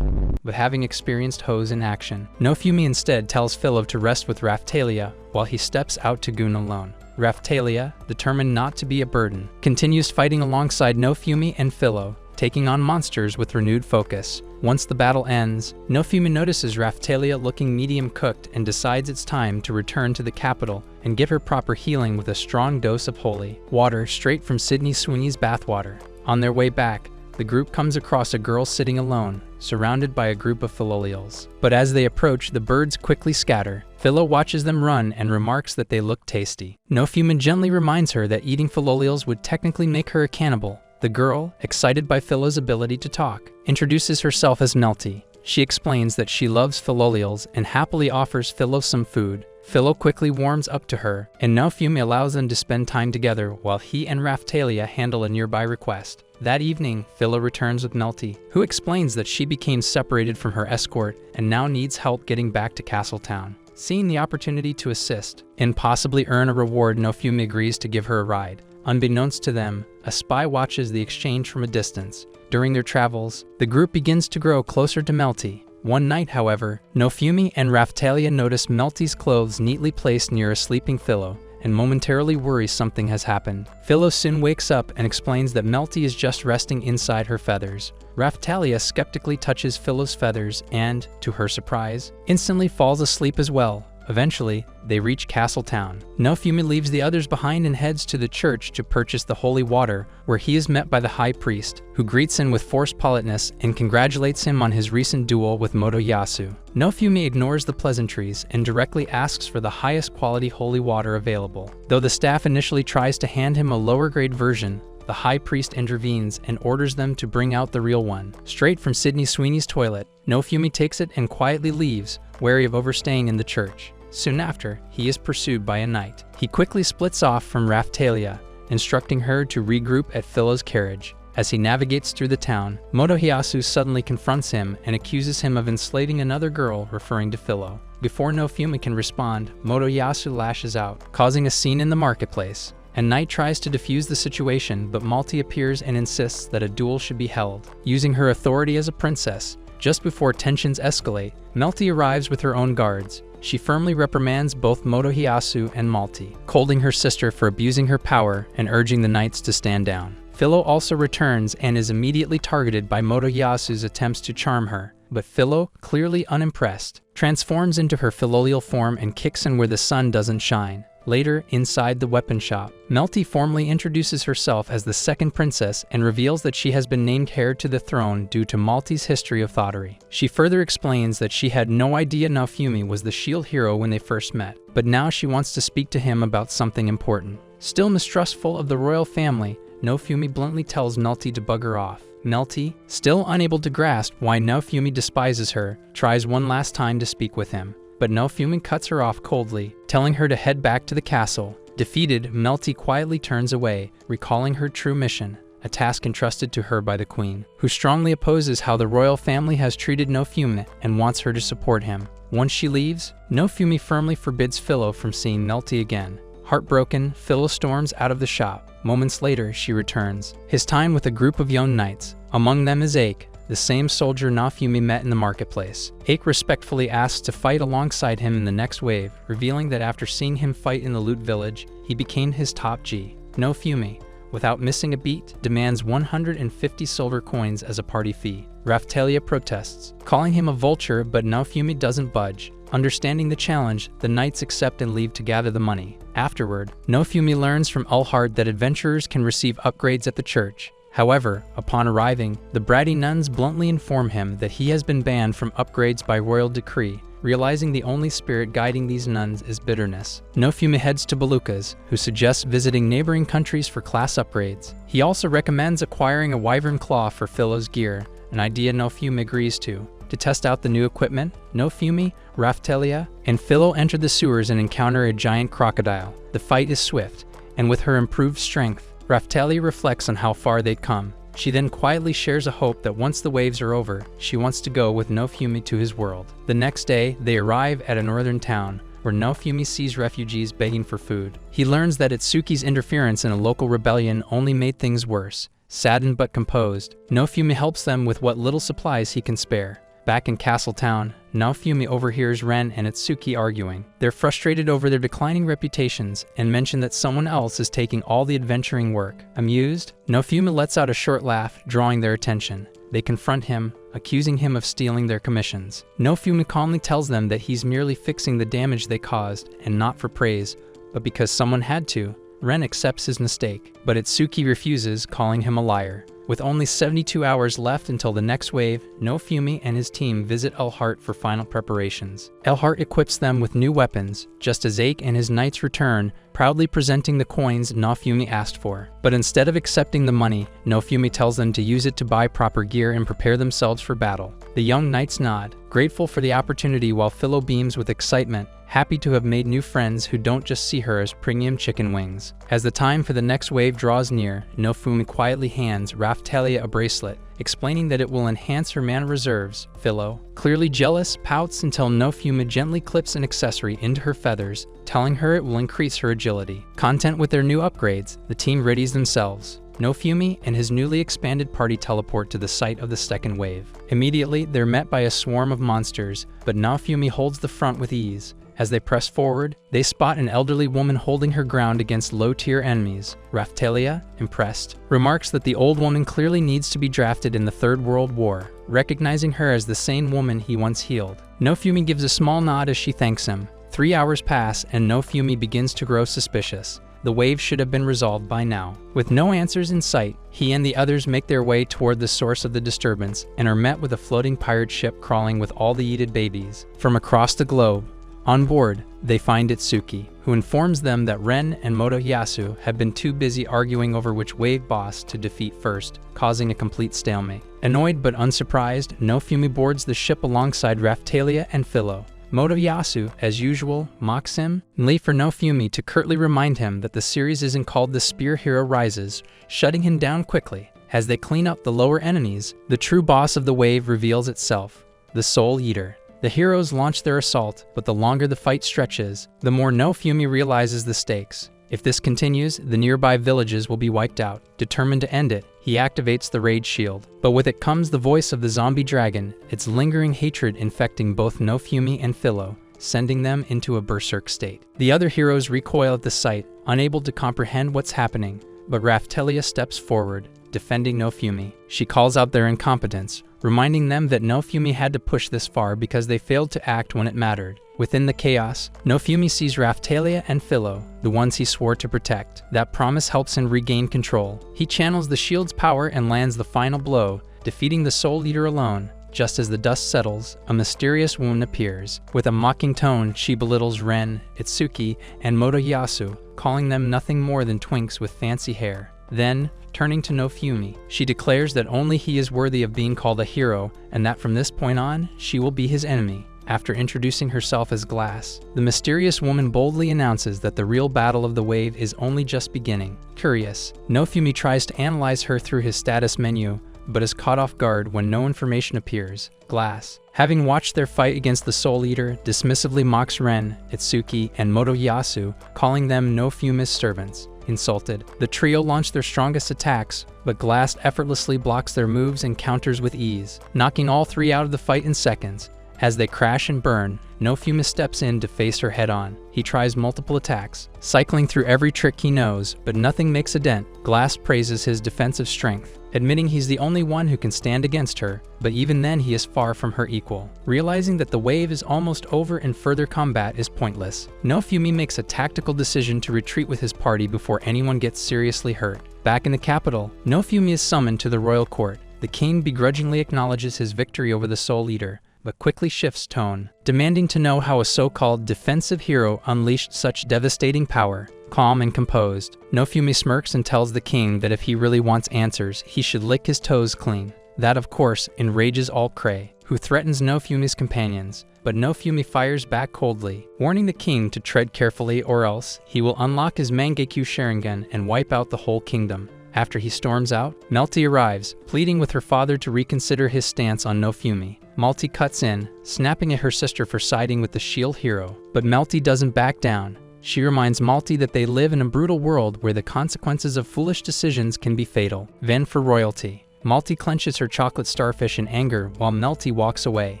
But having experienced Hose in action, Nofumi instead tells Filo to rest with Raphtalia while he steps out to goon alone. Raphtalia, determined not to be a burden, continues fighting alongside Nofumi and Filo, taking on monsters with renewed focus. Once the battle ends, Nofumi notices Raphtalia looking medium cooked and decides it's time to return to the capital and give her proper healing with a strong dose of holy water straight from Sydney Sweeney's bathwater. On their way back, the group comes across a girl sitting alone, surrounded by a group of Filolials. But as they approach, the birds quickly scatter. Filo watches them run and remarks that they look tasty. Nofumi gently reminds her that eating Filolials would technically make her a cannibal. The girl, excited by Filo's ability to talk, introduces herself as Melty. She explains that she loves Filolials and happily offers Filo some food. Filo quickly warms up to her, and Nofumi allows them to spend time together while he and Raphtalia handle a nearby request. That evening, Filo returns with Melty, who explains that she became separated from her escort and now needs help getting back to Castletown. Seeing the opportunity to assist and possibly earn a reward, Nofumi agrees to give her a ride. Unbeknownst to them, a spy watches the exchange from a distance. During their travels, the group begins to grow closer to Melty. One night, however, Nofumi and Raphtalia notice Melty's clothes neatly placed near a sleeping Filo, and momentarily worry something has happened. Filo soon wakes up and explains that Melty is just resting inside her feathers. Raphtalia skeptically touches Filo's feathers and, to her surprise, instantly falls asleep as well. Eventually, they reach Castletown. Nofumi leaves the others behind and heads to the church to purchase the holy water, where he is met by the high priest, who greets him with forced politeness and congratulates him on his recent duel with Motoyasu. Nofumi ignores the pleasantries and directly asks for the highest quality holy water available. Though the staff initially tries to hand him a lower grade version, the high priest intervenes and orders them to bring out the real one. Straight from Sydney Sweeney's toilet, Nofumi takes it and quietly leaves, wary of overstaying in the church. Soon after, he is pursued by a knight. He quickly splits off from Raphtalia, instructing her to regroup at Filo's carriage. As he navigates through the town, Motoyasu suddenly confronts him and accuses him of enslaving another girl, referring to Filo. Before Nofumi can respond, Motoyasu lashes out, causing a scene in the marketplace. A knight tries to defuse the situation, but Melty appears and insists that a duel should be held. Using her authority as a princess, just before tensions escalate, Melty arrives with her own guards. She firmly reprimands both Motoyasu and Melty, scolding her sister for abusing her power and urging the knights to stand down. Filo also returns and is immediately targeted by Motoyasu's attempts to charm her, but Filo, clearly unimpressed, transforms into her Filolial form and kicks in where the sun doesn't shine. Later, inside the weapon shop, Melty formally introduces herself as the second princess and reveals that she has been named heir to the throne due to Melty's history of thottery. She further explains that she had no idea Nofumi was the shield hero when they first met, but now she wants to speak to him about something important. Still mistrustful of the royal family, Nofumi bluntly tells Melty to bugger off. Melty, still unable to grasp why Nofumi despises her, tries one last time to speak with him. But Nofumi cuts her off coldly, telling her to head back to the castle. Defeated, Melty quietly turns away, recalling her true mission, a task entrusted to her by the queen, who strongly opposes how the royal family has treated Nofumi and wants her to support him. Once she leaves, Nofumi firmly forbids Filo from seeing Melty again. Heartbroken, Filo storms out of the shop. Moments later, she returns, his time with a group of young knights. Among them is Ake, the same soldier Nofumi met in the marketplace. Ake respectfully asks to fight alongside him in the next wave, revealing that after seeing him fight in the loot village, he became his top G. Nofumi, without missing a beat, demands 150 silver coins as a party fee. Raphtalia protests, calling him a vulture, but Nofumi doesn't budge. Understanding the challenge, the knights accept and leave to gather the money. Afterward, Nofumi learns from Elhart that adventurers can receive upgrades at the church. However, upon arriving, the bratty nuns bluntly inform him that he has been banned from upgrades by royal decree, realizing the only spirit guiding these nuns is bitterness. Nofumi heads to Belucas, who suggests visiting neighboring countries for class upgrades. He also recommends acquiring a wyvern claw for Filo's gear, an idea Nofumi agrees to. To test out the new equipment, Nofumi, Raphtalia, and Filo enter the sewers and encounter a giant crocodile. The fight is swift, and with her improved strength, Raphtalia reflects on how far they'd come. She then quietly shares a hope that once the waves are over, she wants to go with Nofumi to his world. The next day, they arrive at a northern town, where Nofumi sees refugees begging for food. He learns that Itsuki's interference in a local rebellion only made things worse. Saddened but composed, Nofumi helps them with what little supplies he can spare. Back in Castletown, Nofumi overhears Ren and Itsuki arguing. They're frustrated over their declining reputations and mention that someone else is taking all the adventuring work. Amused, Nofumi lets out a short laugh, drawing their attention. They confront him, accusing him of stealing their commissions. Nofumi calmly tells them that he's merely fixing the damage they caused, and not for praise, but because someone had to. Ren accepts his mistake, but Itsuki refuses, calling him a liar. With only 72 hours left until the next wave, Nofumi and his team visit Elhart for final preparations. Elhart equips them with new weapons, just as Ake and his knights return, proudly presenting the coins Nofumi asked for. But instead of accepting the money, Nofumi tells them to use it to buy proper gear and prepare themselves for battle. The young knights nod, grateful for the opportunity, while Filo beams with excitement, happy to have made new friends who don't just see her as premium chicken wings. As the time for the next wave draws near, Nofumi quietly hands Raphtalia a bracelet, explaining that it will enhance her mana reserves. Filo, clearly jealous, pouts until Nofumi gently clips an accessory into her feathers, telling her it will increase her agility. Content with their new upgrades, the team readies themselves. Nofumi and his newly expanded party teleport to the site of the second wave. Immediately, they're met by a swarm of monsters, but Nofumi holds the front with ease. As they press forward, they spot an elderly woman holding her ground against low-tier enemies. Raphtalia, impressed, remarks that the old woman clearly needs to be drafted in the Third World War, recognizing her as the same woman he once healed. Nofumi gives a small nod as she thanks him. 3 hours pass, and Nofumi begins to grow suspicious. The wave should have been resolved by now. With no answers in sight, he and the others make their way toward the source of the disturbance and are met with a floating pirate ship crawling with all the yeeted babies. From across the globe, on board, they find Itsuki, who informs them that Ren and Motoyasu have been too busy arguing over which wave boss to defeat first, causing a complete stalemate. Annoyed but unsurprised, Nofumi boards the ship alongside Raphtalia and Filo. Motoyasu, as usual, mocks him and leaves for Nofumi to curtly remind him that the series isn't called The Spear Hero Rises, shutting him down quickly. As they clean up the lower enemies, the true boss of the wave reveals itself, the Soul Eater. The heroes launch their assault, but the longer the fight stretches, the more Nofumi realizes the stakes. If this continues, the nearby villages will be wiped out. Determined to end it, he activates the Rage Shield. But with it comes the voice of the zombie dragon, its lingering hatred infecting both Nofumi and Filo, sending them into a berserk state. The other heroes recoil at the sight, unable to comprehend what's happening, but Raphtalia steps forward, defending Nofumi. She calls out their incompetence, reminding them that Nofumi had to push this far because they failed to act when it mattered. Within the chaos, Nofumi sees Raphtalia and Filo, the ones he swore to protect. That promise helps him regain control. He channels the shield's power and lands the final blow, defeating the Soul Eater alone. Just as the dust settles, a mysterious woman appears. With a mocking tone, she belittles Ren, Itsuki, and Motoyasu, calling them nothing more than twinks with fancy hair. Then, turning to Nofumi, she declares that only he is worthy of being called a hero, and that from this point on, she will be his enemy. After introducing herself as Glass, the mysterious woman boldly announces that the real battle of the wave is only just beginning. Curious, Nofumi tries to analyze her through his status menu, but is caught off guard when no information appears. Glass, having watched their fight against the Soul Eater, dismissively mocks Ren, Itsuki, and Motoyasu, calling them Nofumi's servants. Insulted, the trio launch their strongest attacks, but Glass effortlessly blocks their moves and counters with ease, knocking all three out of the fight in seconds. As they crash and burn, Nofumi steps in to face her head-on. He tries multiple attacks, cycling through every trick he knows, but nothing makes a dent. Glass praises his defensive strength, admitting he's the only one who can stand against her, but even then he is far from her equal. Realizing that the wave is almost over and further combat is pointless, Nofumi makes a tactical decision to retreat with his party before anyone gets seriously hurt. Back in the capital, Nofumi is summoned to the royal court. The king begrudgingly acknowledges his victory over the Soul Eater, but quickly shifts tone, demanding to know how a so-called defensive hero unleashed such devastating power. Calm and composed, Nofumi smirks and tells the king that if he really wants answers, he should lick his toes clean. That, of course, enrages All-Cray, who threatens Nofumi's companions, but Nofumi fires back coldly, warning the king to tread carefully or else he will unlock his Mangekyo Sharingan and wipe out the whole kingdom. After he storms out, Melty arrives, pleading with her father to reconsider his stance on Nofumi. Melty cuts in, snapping at her sister for siding with the shield hero, but Melty doesn't back down. She reminds Melty that they live in a brutal world where the consequences of foolish decisions can be fatal. Then for royalty. Melty clenches her chocolate starfish in anger while Melty walks away.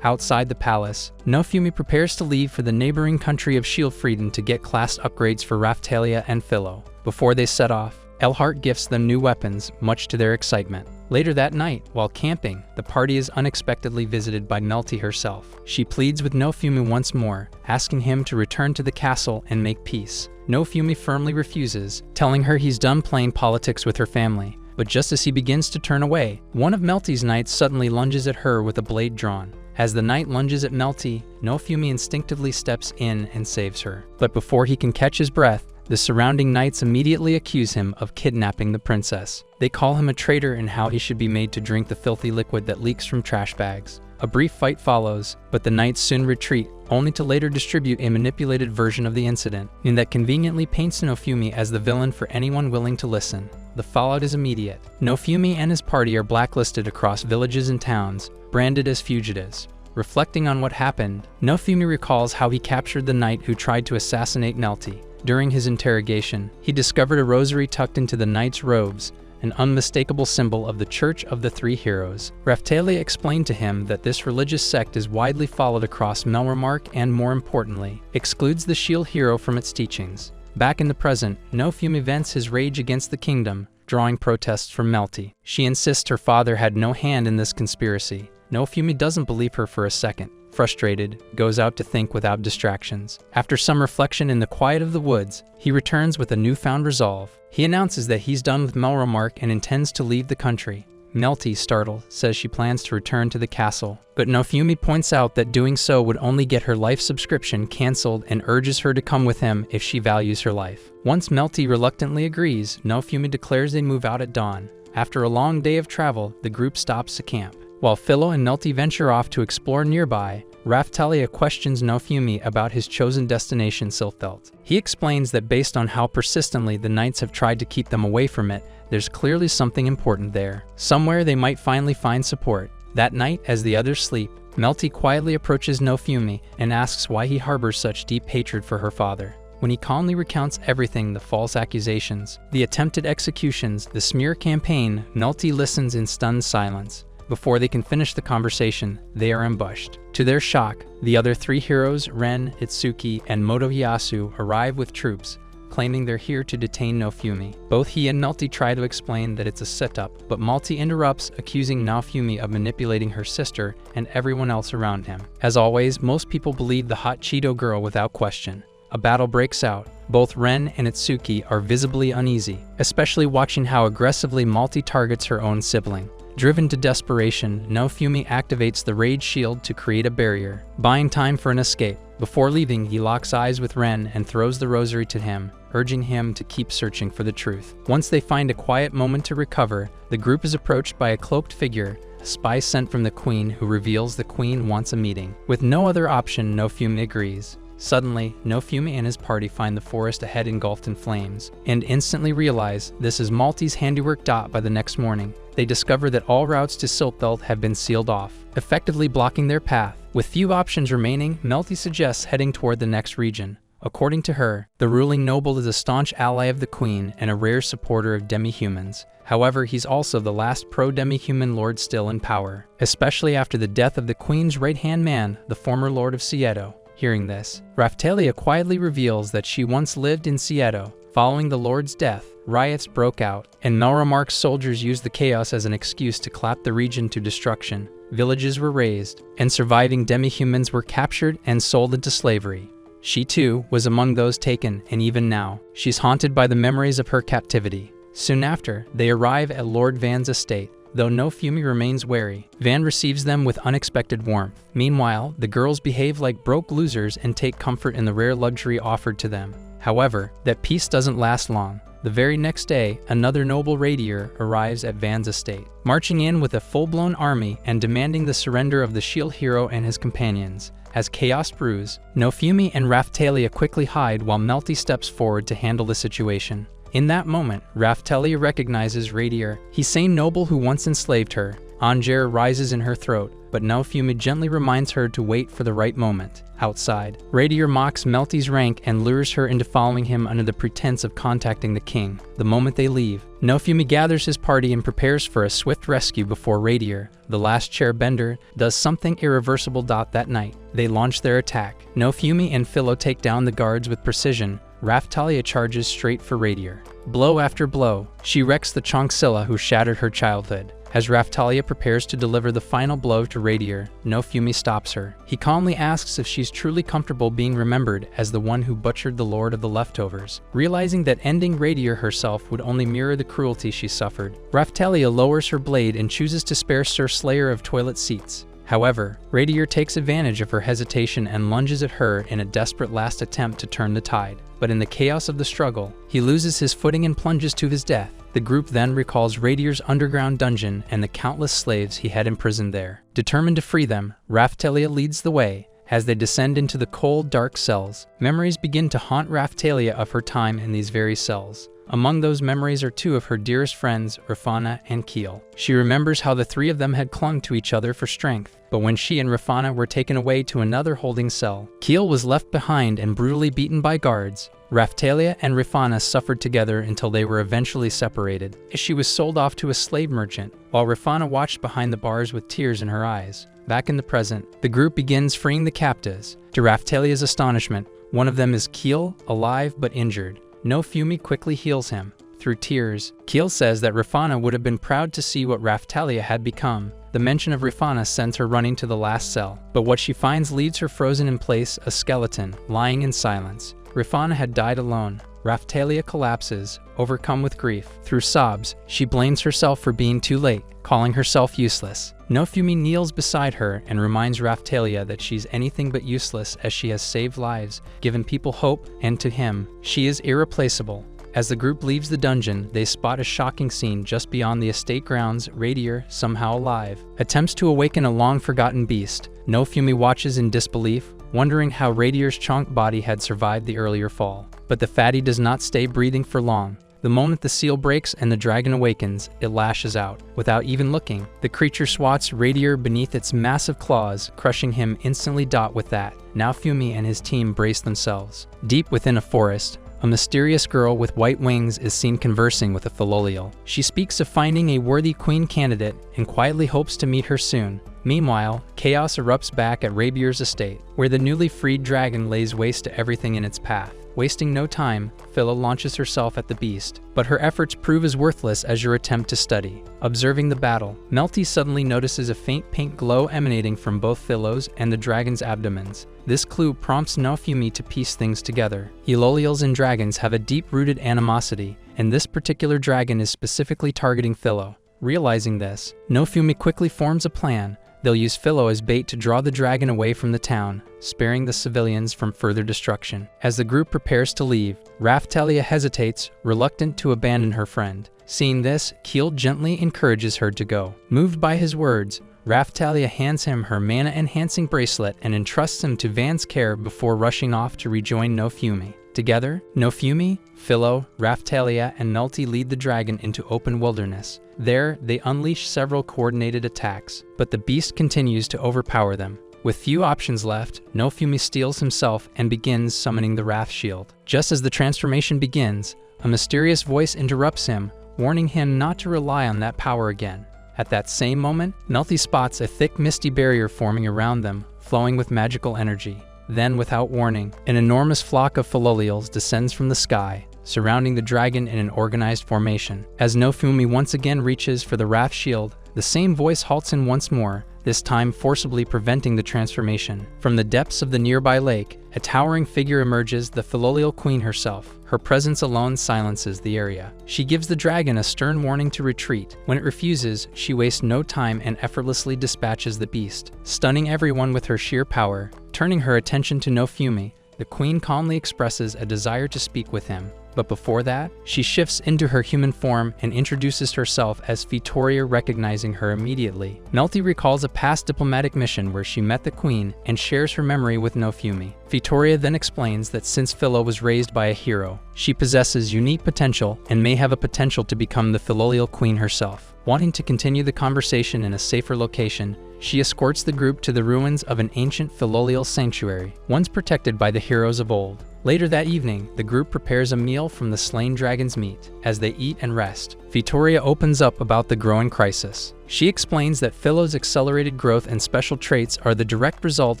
Outside the palace, Nofumi prepares to leave for the neighboring country of Shieldfrieden to get class upgrades for Raphtalia and Filo. Before they set off, Elhart gifts them new weapons, much to their excitement. Later that night, while camping, the party is unexpectedly visited by Melty herself. She pleads with Nofumi once more, asking him to return to the castle and make peace. Nofumi firmly refuses, telling her he's done playing politics with her family. But just as he begins to turn away, one of Melty's knights suddenly lunges at her with a blade drawn. As the knight lunges at Melty, Nofumi instinctively steps in and saves her. But before he can catch his breath, the surrounding knights immediately accuse him of kidnapping the princess. They call him a traitor and how he should be made to drink the filthy liquid that leaks from trash bags. A brief fight follows, but the knights soon retreat, only to later distribute a manipulated version of the incident, and that conveniently paints Nofumi as the villain for anyone willing to listen. The fallout is immediate. Nofumi and his party are blacklisted across villages and towns, branded as fugitives. Reflecting on what happened, Nofumi recalls how he captured the knight who tried to assassinate Melty. During his interrogation, he discovered a rosary tucked into the knight's robes, an unmistakable symbol of the Church of the Three Heroes. Raphtalia explained to him that this religious sect is widely followed across Melromark and, more importantly, excludes the shield hero from its teachings. Back in the present, Nofumi vents his rage against the kingdom, drawing protests from Melty. She insists her father had no hand in this conspiracy. Nofumi doesn't believe her for a second. Frustrated, goes out to think without distractions. After some reflection in the quiet of the woods, he returns with a newfound resolve. He announces that he's done with Melromark and intends to leave the country. Melty, startled, says she plans to return to the castle, but Nofumi points out that doing so would only get her life subscription cancelled and urges her to come with him if she values her life. Once Melty reluctantly agrees, Nofumi declares they move out at dawn. After a long day of travel, the group stops to camp. While Filo and Melty venture off to explore nearby, Raphtalia questions Nofumi about his chosen destination, Silfelt. He explains that based on how persistently the knights have tried to keep them away from it, there's clearly something important there. Somewhere they might finally find support. That night, as the others sleep, Melty quietly approaches Nofumi and asks why he harbors such deep hatred for her father. When he calmly recounts everything, the false accusations, the attempted executions, the smear campaign, Melty listens in stunned silence. Before they can finish the conversation, they are ambushed. To their shock, the other three heroes, Ren, Itsuki, and Motoyasu, arrive with troops, claiming they're here to detain Nofumi. Both he and Melty try to explain that it's a setup, but Melty interrupts, accusing Nofumi of manipulating her sister and everyone else around him. As always, most people believe the hot Cheeto girl without question. A battle breaks out. Both Ren and Itsuki are visibly uneasy, especially watching how aggressively Melty targets her own sibling. Driven to desperation, Nofumi activates the Rage Shield to create a barrier, buying time for an escape. Before leaving, he locks eyes with Ren and throws the rosary to him, urging him to keep searching for the truth. Once they find a quiet moment to recover, the group is approached by a cloaked figure, a spy sent from the Queen, who reveals the Queen wants a meeting. With no other option, Nofumi agrees. Suddenly, Nofumi and his party find the forest ahead engulfed in flames, and instantly realize this is Melty's handiwork. By the next morning, they discover that all routes to Silfelt have been sealed off, effectively blocking their path. With few options remaining, Melty suggests heading toward the next region. According to her, the ruling noble is a staunch ally of the Queen and a rare supporter of demi-humans. However, he's also the last pro-demi-human lord still in power, especially after the death of the Queen's right-hand man, the former Lord of Sieto. Hearing this, Raphtalia quietly reveals that she once lived in Cieto. Following the Lord's death, riots broke out, and Melramark's soldiers used the chaos as an excuse to clap the region to destruction. Villages were razed, and surviving demi-humans were captured and sold into slavery. She too was among those taken, and even now, she's haunted by the memories of her captivity. Soon after, they arrive at Lord Van's estate. Though Nofumi remains wary, Van receives them with unexpected warmth. Meanwhile, the girls behave like broke losers and take comfort in the rare luxury offered to them. However, that peace doesn't last long. The very next day, another noble raideur arrives at Van's estate, marching in with a full-blown army and demanding the surrender of the shield hero and his companions. As chaos brews, Nofumi and Raphtalia quickly hide while Melty steps forward to handle the situation. In that moment, Raphtalia recognizes Raideur, Hisane noble who once enslaved her. Anger rises in her throat, but Nofumi gently reminds her to wait for the right moment. Outside, Raideur mocks Melty's rank and lures her into following him under the pretense of contacting the king. The moment they leave, Nofumi gathers his party and prepares for a swift rescue before Raideur, the last chairbender, does something irreversible. That night, they launch their attack. Nofumi and Filo take down the guards with precision. Raphtalia charges straight for Raideur. Blow after blow, she wrecks the Chonxilla who shattered her childhood. As Raphtalia prepares to deliver the final blow to Raideur, Nofumi stops her. He calmly asks if she's truly comfortable being remembered as the one who butchered the Lord of the Leftovers. Realizing that ending Raideur herself would only mirror the cruelty she suffered, Raphtalia lowers her blade and chooses to spare Sir Slayer of Toilet Seats. However, Raideur takes advantage of her hesitation and lunges at her in a desperate last attempt to turn the tide. But in the chaos of the struggle, he loses his footing and plunges to his death. The group then recalls Raideur's underground dungeon and the countless slaves he had imprisoned there. Determined to free them, Raphtalia leads the way. As they descend into the cold, dark cells, memories begin to haunt Raphtalia of her time in these very cells. Among those memories are two of her dearest friends, Rafana and Keel. She remembers how the three of them had clung to each other for strength, but when she and Rafana were taken away to another holding cell, Keel was left behind and brutally beaten by guards. Raphtalia and Rafana suffered together until they were eventually separated, as she was sold off to a slave merchant, while Rafana watched behind the bars with tears in her eyes. Back in the present, the group begins freeing the captives. To Raphtalia's astonishment, one of them is Keel, alive but injured. Nofumi quickly heals him. Through tears, Keel says that Rafana would have been proud to see what Raphtalia had become. The mention of Rafana sends her running to the last cell, but what she finds leaves her frozen in place, a skeleton, lying in silence. Rafana had died alone. Raphtalia collapses, overcome with grief. Through sobs, she blames herself for being too late, calling herself useless. Nofumi kneels beside her and reminds Raphtalia that she's anything but useless as she has saved lives, given people hope, and to him, she is irreplaceable. As the group leaves the dungeon, they spot a shocking scene just beyond the estate grounds. Raideur, somehow alive, attempts to awaken a long-forgotten beast. Nofumi watches in disbelief, wondering how Raideur's chonk body had survived the earlier fall. But the fatty does not stay breathing for long. The moment the seal breaks and the dragon awakens, it lashes out. Without even looking, the creature swats Raideur beneath its massive claws, crushing him instantly. With that, Nofumi and his team brace themselves. Deep within a forest, a mysterious girl with white wings is seen conversing with a Filolial. She speaks of finding a worthy queen candidate and quietly hopes to meet her soon. Meanwhile, chaos erupts back at Raidur's estate, where the newly freed dragon lays waste to everything in its path. Wasting no time, Filo launches herself at the beast, but her efforts prove as worthless as your attempt to study. Observing the battle, Melty suddenly notices a faint pink glow emanating from both Filo's and the dragon's abdomens. This clue prompts Nofumi to piece things together. Filolials and dragons have a deep-rooted animosity, and this particular dragon is specifically targeting Filo. Realizing this, Nofumi quickly forms a plan. They'll use Filo as bait to draw the dragon away from the town, sparing the civilians from further destruction. As the group prepares to leave, Raphtalia hesitates, reluctant to abandon her friend. Seeing this, Keel gently encourages her to go. Moved by his words, Raphtalia hands him her mana-enhancing bracelet and entrusts him to Van's care before rushing off to rejoin Nofumi. Together, Nofumi, Filo, Raphtalia, and Melty lead the dragon into open wilderness. There, they unleash several coordinated attacks, but the beast continues to overpower them. With few options left, Nofumi steels himself and begins summoning the Wrath Shield. Just as the transformation begins, a mysterious voice interrupts him, warning him not to rely on that power again. At that same moment, Melty spots a thick misty barrier forming around them, flowing with magical energy. Then, without warning, an enormous flock of Filolials descends from the sky, surrounding the dragon in an organized formation. As Nofumi once again reaches for the Wrath Shield, the same voice halts in once more, this time forcibly preventing the transformation. From the depths of the nearby lake, a towering figure emerges, the Filolial Queen herself. Her presence alone silences the area. She gives the dragon a stern warning to retreat. When it refuses, she wastes no time and effortlessly dispatches the beast, stunning everyone with her sheer power. Turning her attention to Nofumi, the queen calmly expresses a desire to speak with him. But before that, she shifts into her human form and introduces herself as Fitoria, recognizing her immediately. Melty recalls a past diplomatic mission where she met the queen and shares her memory with Nofumi. Fitoria then explains that since Filo was raised by a hero, she possesses unique potential and may have a potential to become the Filolial Queen herself. Wanting to continue the conversation in a safer location, she escorts the group to the ruins of an ancient Filolial sanctuary, once protected by the heroes of old. Later that evening, the group prepares a meal from the slain dragon's meat. As they eat and rest, Fitoria opens up about the growing crisis. She explains that Filo's accelerated growth and special traits are the direct result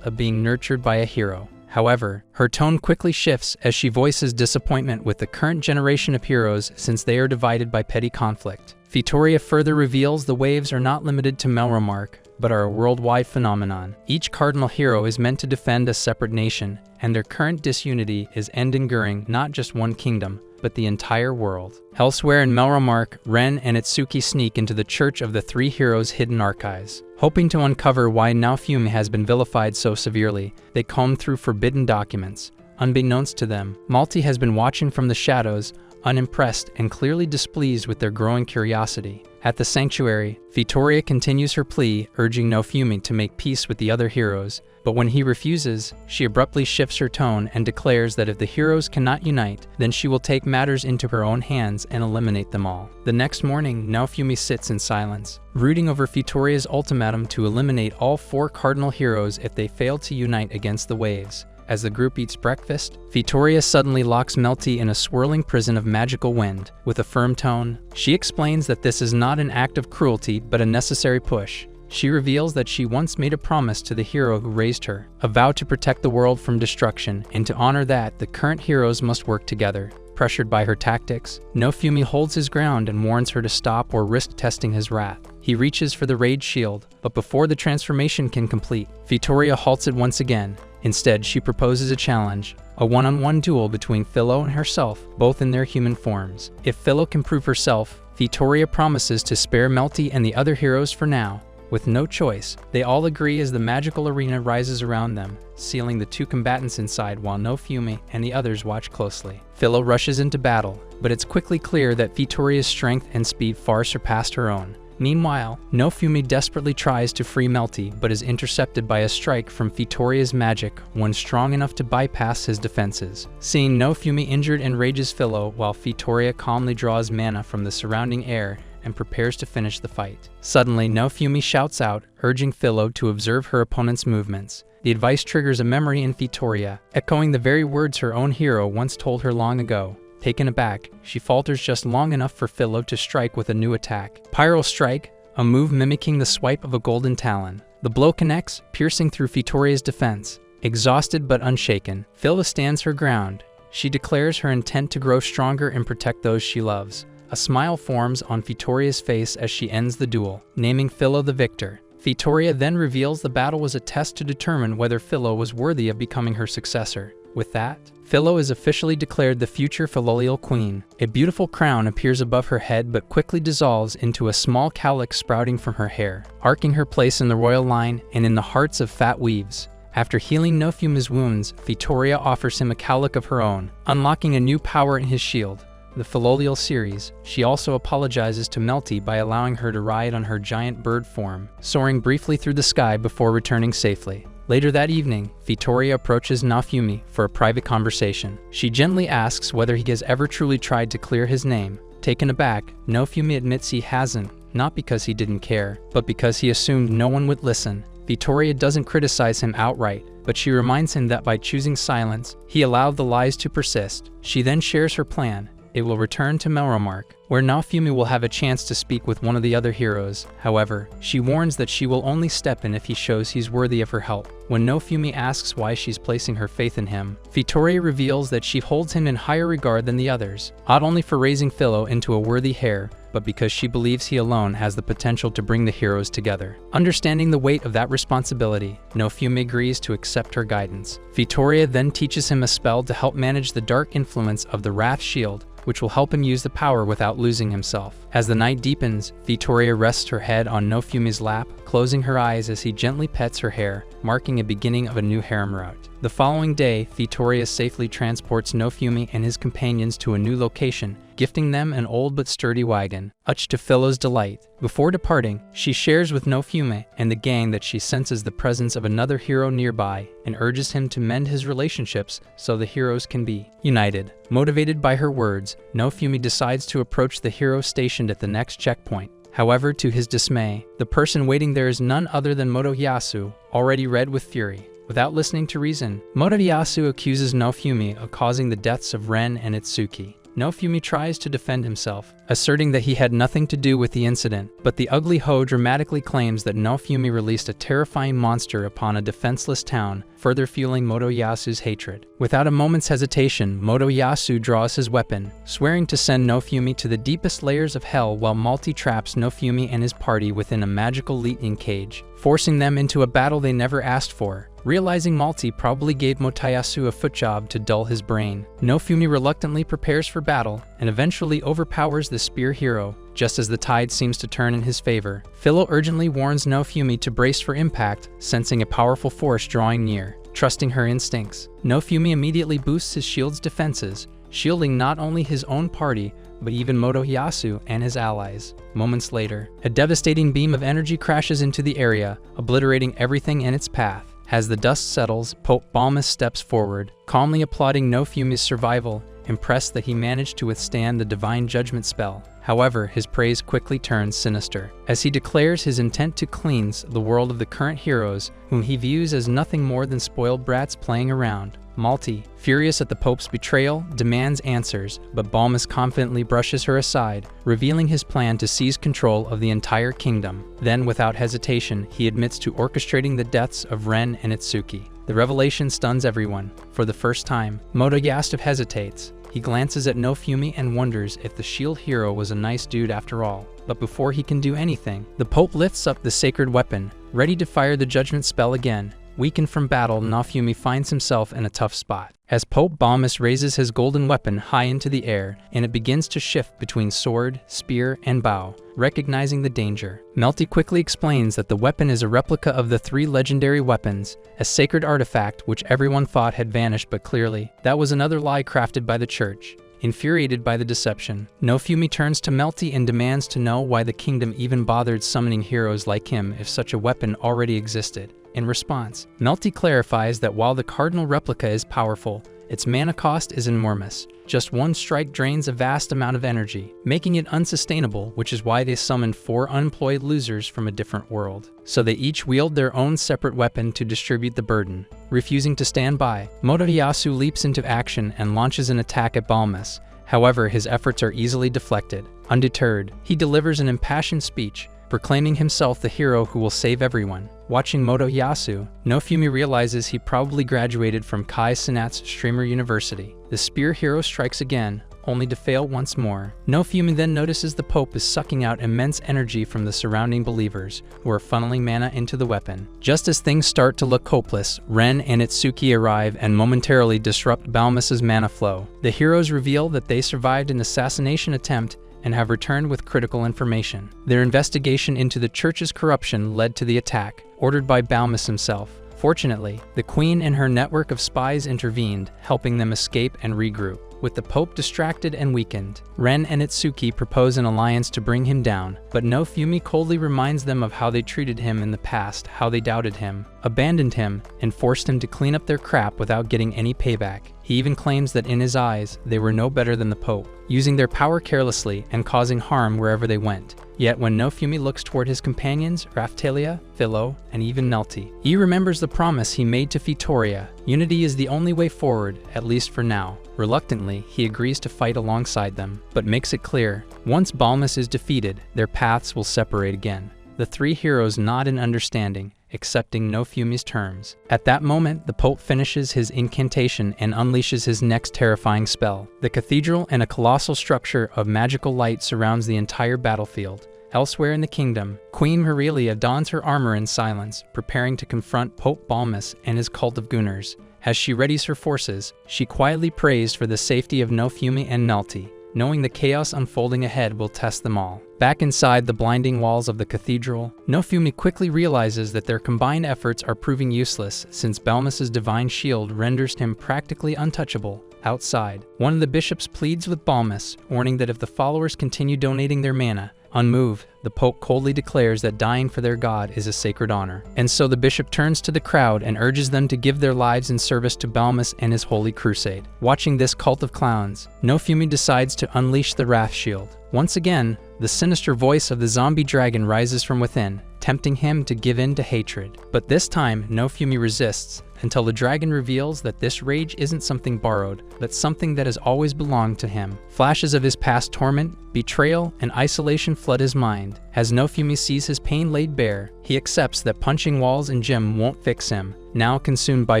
of being nurtured by a hero. However, her tone quickly shifts as she voices disappointment with the current generation of heroes since they are divided by petty conflict. Fitoria further reveals the waves are not limited to Melromark, but are a worldwide phenomenon. Each cardinal hero is meant to defend a separate nation, and their current disunity is enduring not just one kingdom, but the entire world. Elsewhere in Melromark, Ren and Itsuki sneak into the Church of the Three Heroes' hidden archives. Hoping to uncover why Nofumi has been vilified so severely, they comb through forbidden documents. Unbeknownst to them, Melty has been watching from the shadows, unimpressed and clearly displeased with their growing curiosity. At the sanctuary, Fitoria continues her plea, urging Nofumi to make peace with the other heroes, but when he refuses, she abruptly shifts her tone and declares that if the heroes cannot unite, then she will take matters into her own hands and eliminate them all. The next morning, Nofumi sits in silence, brooding over Fitoria's ultimatum to eliminate all 4 cardinal heroes if they fail to unite against the waves. As the group eats breakfast, Fitoria suddenly locks Melty in a swirling prison of magical wind. With a firm tone, she explains that this is not an act of cruelty but a necessary push. She reveals that she once made a promise to the hero who raised her, a vow to protect the world from destruction, and to honor that, the current heroes must work together. Pressured by her tactics, Nofumi holds his ground and warns her to stop or risk testing his wrath. He reaches for the Rage Shield, but before the transformation can complete, Fitoria halts it once again. Instead, she proposes a challenge, a one-on-one duel between Filo and herself, both in their human forms. If Filo can prove herself, Fitoria promises to spare Melty and the other heroes for now. With no choice, they all agree as the magical arena rises around them, sealing the 2 combatants inside while Nofumi and the others watch closely. Filo rushes into battle, but it's quickly clear that Fitoria's strength and speed far surpassed her own. Meanwhile, Nofumi desperately tries to free Melty but is intercepted by a strike from Fitoria's magic, one strong enough to bypass his defenses. Seeing Nofumi injured enrages Filo while Fitoria calmly draws mana from the surrounding air and prepares to finish the fight. Suddenly, Nofumi shouts out, urging Filo to observe her opponent's movements. The advice triggers a memory in Fitoria, echoing the very words her own hero once told her long ago. Taken aback, she falters just long enough for Filo to strike with a new attack. Pyro Strike, a move mimicking the swipe of a golden talon. The blow connects, piercing through Fitoria's defense. Exhausted but unshaken, Filo stands her ground. She declares her intent to grow stronger and protect those she loves. A smile forms on Fitoria's face as she ends the duel, naming Filo the victor. Fitoria then reveals the battle was a test to determine whether Filo was worthy of becoming her successor. With that, Filo is officially declared the future Filolial Queen. A beautiful crown appears above her head but quickly dissolves into a small calyx sprouting from her hair, arcing her place in the royal line and in the hearts of fat weaves. After healing Nofumi's wounds, Fitoria offers him a calyx of her own, unlocking a new power in his shield. The Filolial series, she also apologizes to Melty by allowing her to ride on her giant bird form, soaring briefly through the sky before returning safely. Later that evening, Fitoria approaches Nofumi for a private conversation. She gently asks whether he has ever truly tried to clear his name. Taken aback, Nofumi admits he hasn't, not because he didn't care, but because he assumed no one would listen. Fitoria doesn't criticize him outright, but she reminds him that by choosing silence, he allowed the lies to persist. She then shares her plan, it will return to Melromark, where Naofumi will have a chance to speak with one of the other heroes. However, she warns that she will only step in if he shows he's worthy of her help. When Naofumi asks why she's placing her faith in him, Vittoria reveals that she holds him in higher regard than the others, not only for raising Filo into a worthy heir, but because she believes he alone has the potential to bring the heroes together. Understanding the weight of that responsibility, Naofumi agrees to accept her guidance. Vittoria then teaches him a spell to help manage the dark influence of the Wrath Shield, which will help him use the power without losing himself. As the night deepens, Vittoria rests her head on Naofumi's lap, closing her eyes as he gently pets her hair, marking a beginning of a new harem route. The following day, Vittoria safely transports Naofumi and his companions to a new location, gifting them an old but sturdy wagon, much to Filo's delight. Before departing, she shares with Naofumi and the gang that she senses the presence of another hero nearby and urges him to mend his relationships so the heroes can be united. Motivated by her words, Naofumi decides to approach the hero stationed at the next checkpoint. However, to his dismay, the person waiting there is none other than Motoyasu, already red with fury. Without listening to reason, Motoyasu accuses Naofumi of causing the deaths of Ren and Itsuki. Naofumi tries to defend himself, asserting that he had nothing to do with the incident, but the ugly hoe dramatically claims that Naofumi released a terrifying monster upon a defenseless town, further fueling Motoyasu's hatred. Without a moment's hesitation, Motoyasu draws his weapon, swearing to send Naofumi to the deepest layers of hell while Melty traps Naofumi and his party within a magical leaping cage, forcing them into a battle they never asked for. Realizing Melty probably gave Motoyasu a foot job to dull his brain, Naofumi reluctantly prepares for battle and eventually overpowers the spear hero, just as the tide seems to turn in his favor. Filo urgently warns Naofumi to brace for impact, sensing a powerful force drawing near. Trusting her instincts, Naofumi immediately boosts his shield's defenses, shielding not only his own party, but even Motoyasu and his allies. Moments later, a devastating beam of energy crashes into the area, obliterating everything in its path. As the dust settles, Pope Balmus steps forward, calmly applauding Naofumi's survival, impressed that he managed to withstand the divine judgment spell. However, his praise quickly turns sinister, as he declares his intent to cleanse the world of the current heroes, whom he views as nothing more than spoiled brats playing around. Melty, furious at the Pope's betrayal, demands answers, but Balmus confidently brushes her aside, revealing his plan to seize control of the entire kingdom. Then, without hesitation, he admits to orchestrating the deaths of Ren and Itsuki. The revelation stuns everyone. For the first time, Motoyasu hesitates. He glances at Naofumi and wonders if the shield hero was a nice dude after all. But before he can do anything, the Pope lifts up the sacred weapon, ready to fire the judgment spell again. Weakened from battle, Naofumi finds himself in a tough spot, as Pope Balmus raises his golden weapon high into the air, and it begins to shift between sword, spear, and bow. Recognizing the danger, Melty quickly explains that the weapon is a replica of the 3 legendary weapons, a sacred artifact which everyone thought had vanished, but clearly, that was another lie crafted by the church. Infuriated by the deception, Naofumi turns to Melty and demands to know why the kingdom even bothered summoning heroes like him if such a weapon already existed. In response, Melty clarifies that while the cardinal replica is powerful, its mana cost is enormous. Just one strike drains a vast amount of energy, making it unsustainable, which is why they summoned 4 unemployed losers from a different world. So they each wield their own separate weapon to distribute the burden. Refusing to stand by, Motoyasu leaps into action and launches an attack at Balmus. However, his efforts are easily deflected. Undeterred, he delivers an impassioned speech, proclaiming himself the hero who will save everyone. Watching Motoyasu, Naofumi realizes he probably graduated from Kai Cenat's Streamer University. The spear hero strikes again, only to fail once more. Naofumi then notices the Pope is sucking out immense energy from the surrounding believers, who are funneling mana into the weapon. Just as things start to look hopeless, Ren and Itsuki arrive and momentarily disrupt Balmus's mana flow. The heroes reveal that they survived an assassination attempt and have returned with critical information. Their investigation into the church's corruption led to the attack, ordered by Balmus himself. Fortunately, the Queen and her network of spies intervened, helping them escape and regroup. With the Pope distracted and weakened, Ren and Itsuki propose an alliance to bring him down, but Naofumi coldly reminds them of how they treated him in the past, how they doubted him, abandoned him, and forced him to clean up their crap without getting any payback. He even claims that in his eyes, they were no better than the Pope, using their power carelessly and causing harm wherever they went. Yet when Nofumi looks toward his companions, Raphtalia, Filo, and even Melty, he remembers the promise he made to Fitoria. Unity is the only way forward, at least for now. Reluctantly, he agrees to fight alongside them, but makes it clear, once Balmus is defeated, their paths will separate again. The three heroes nod in understanding, accepting Nofumi's terms. At that moment, the Pope finishes his incantation and unleashes his next terrifying spell. The cathedral and a colossal structure of magical light surrounds the entire battlefield. Elsewhere in the kingdom, Queen Merelia dons her armor in silence, preparing to confront Pope Balmus and his cult of Gunners. As she readies her forces, she quietly prays for the safety of Nofumi and Melty, knowing the chaos unfolding ahead will test them all. Back inside the blinding walls of the cathedral, Nofumi quickly realizes that their combined efforts are proving useless since Balmus's divine shield renders him practically untouchable. Outside, one of the bishops pleads with Balmus, warning that if the followers continue donating their mana, unmoved, the Pope coldly declares that dying for their god is a sacred honor. And so the bishop turns to the crowd and urges them to give their lives in service to Balmus and his holy crusade. Watching this cult of clowns, Nofumi decides to unleash the Wrath Shield. Once again, the sinister voice of the zombie dragon rises from within, tempting him to give in to hatred. But this time, Nofumi resists, until the dragon reveals that this rage isn't something borrowed, but something that has always belonged to him. Flashes of his past torment, betrayal, and isolation flood his mind. As Nofumi sees his pain laid bare, he accepts that punching walls and gym won't fix him. Now consumed by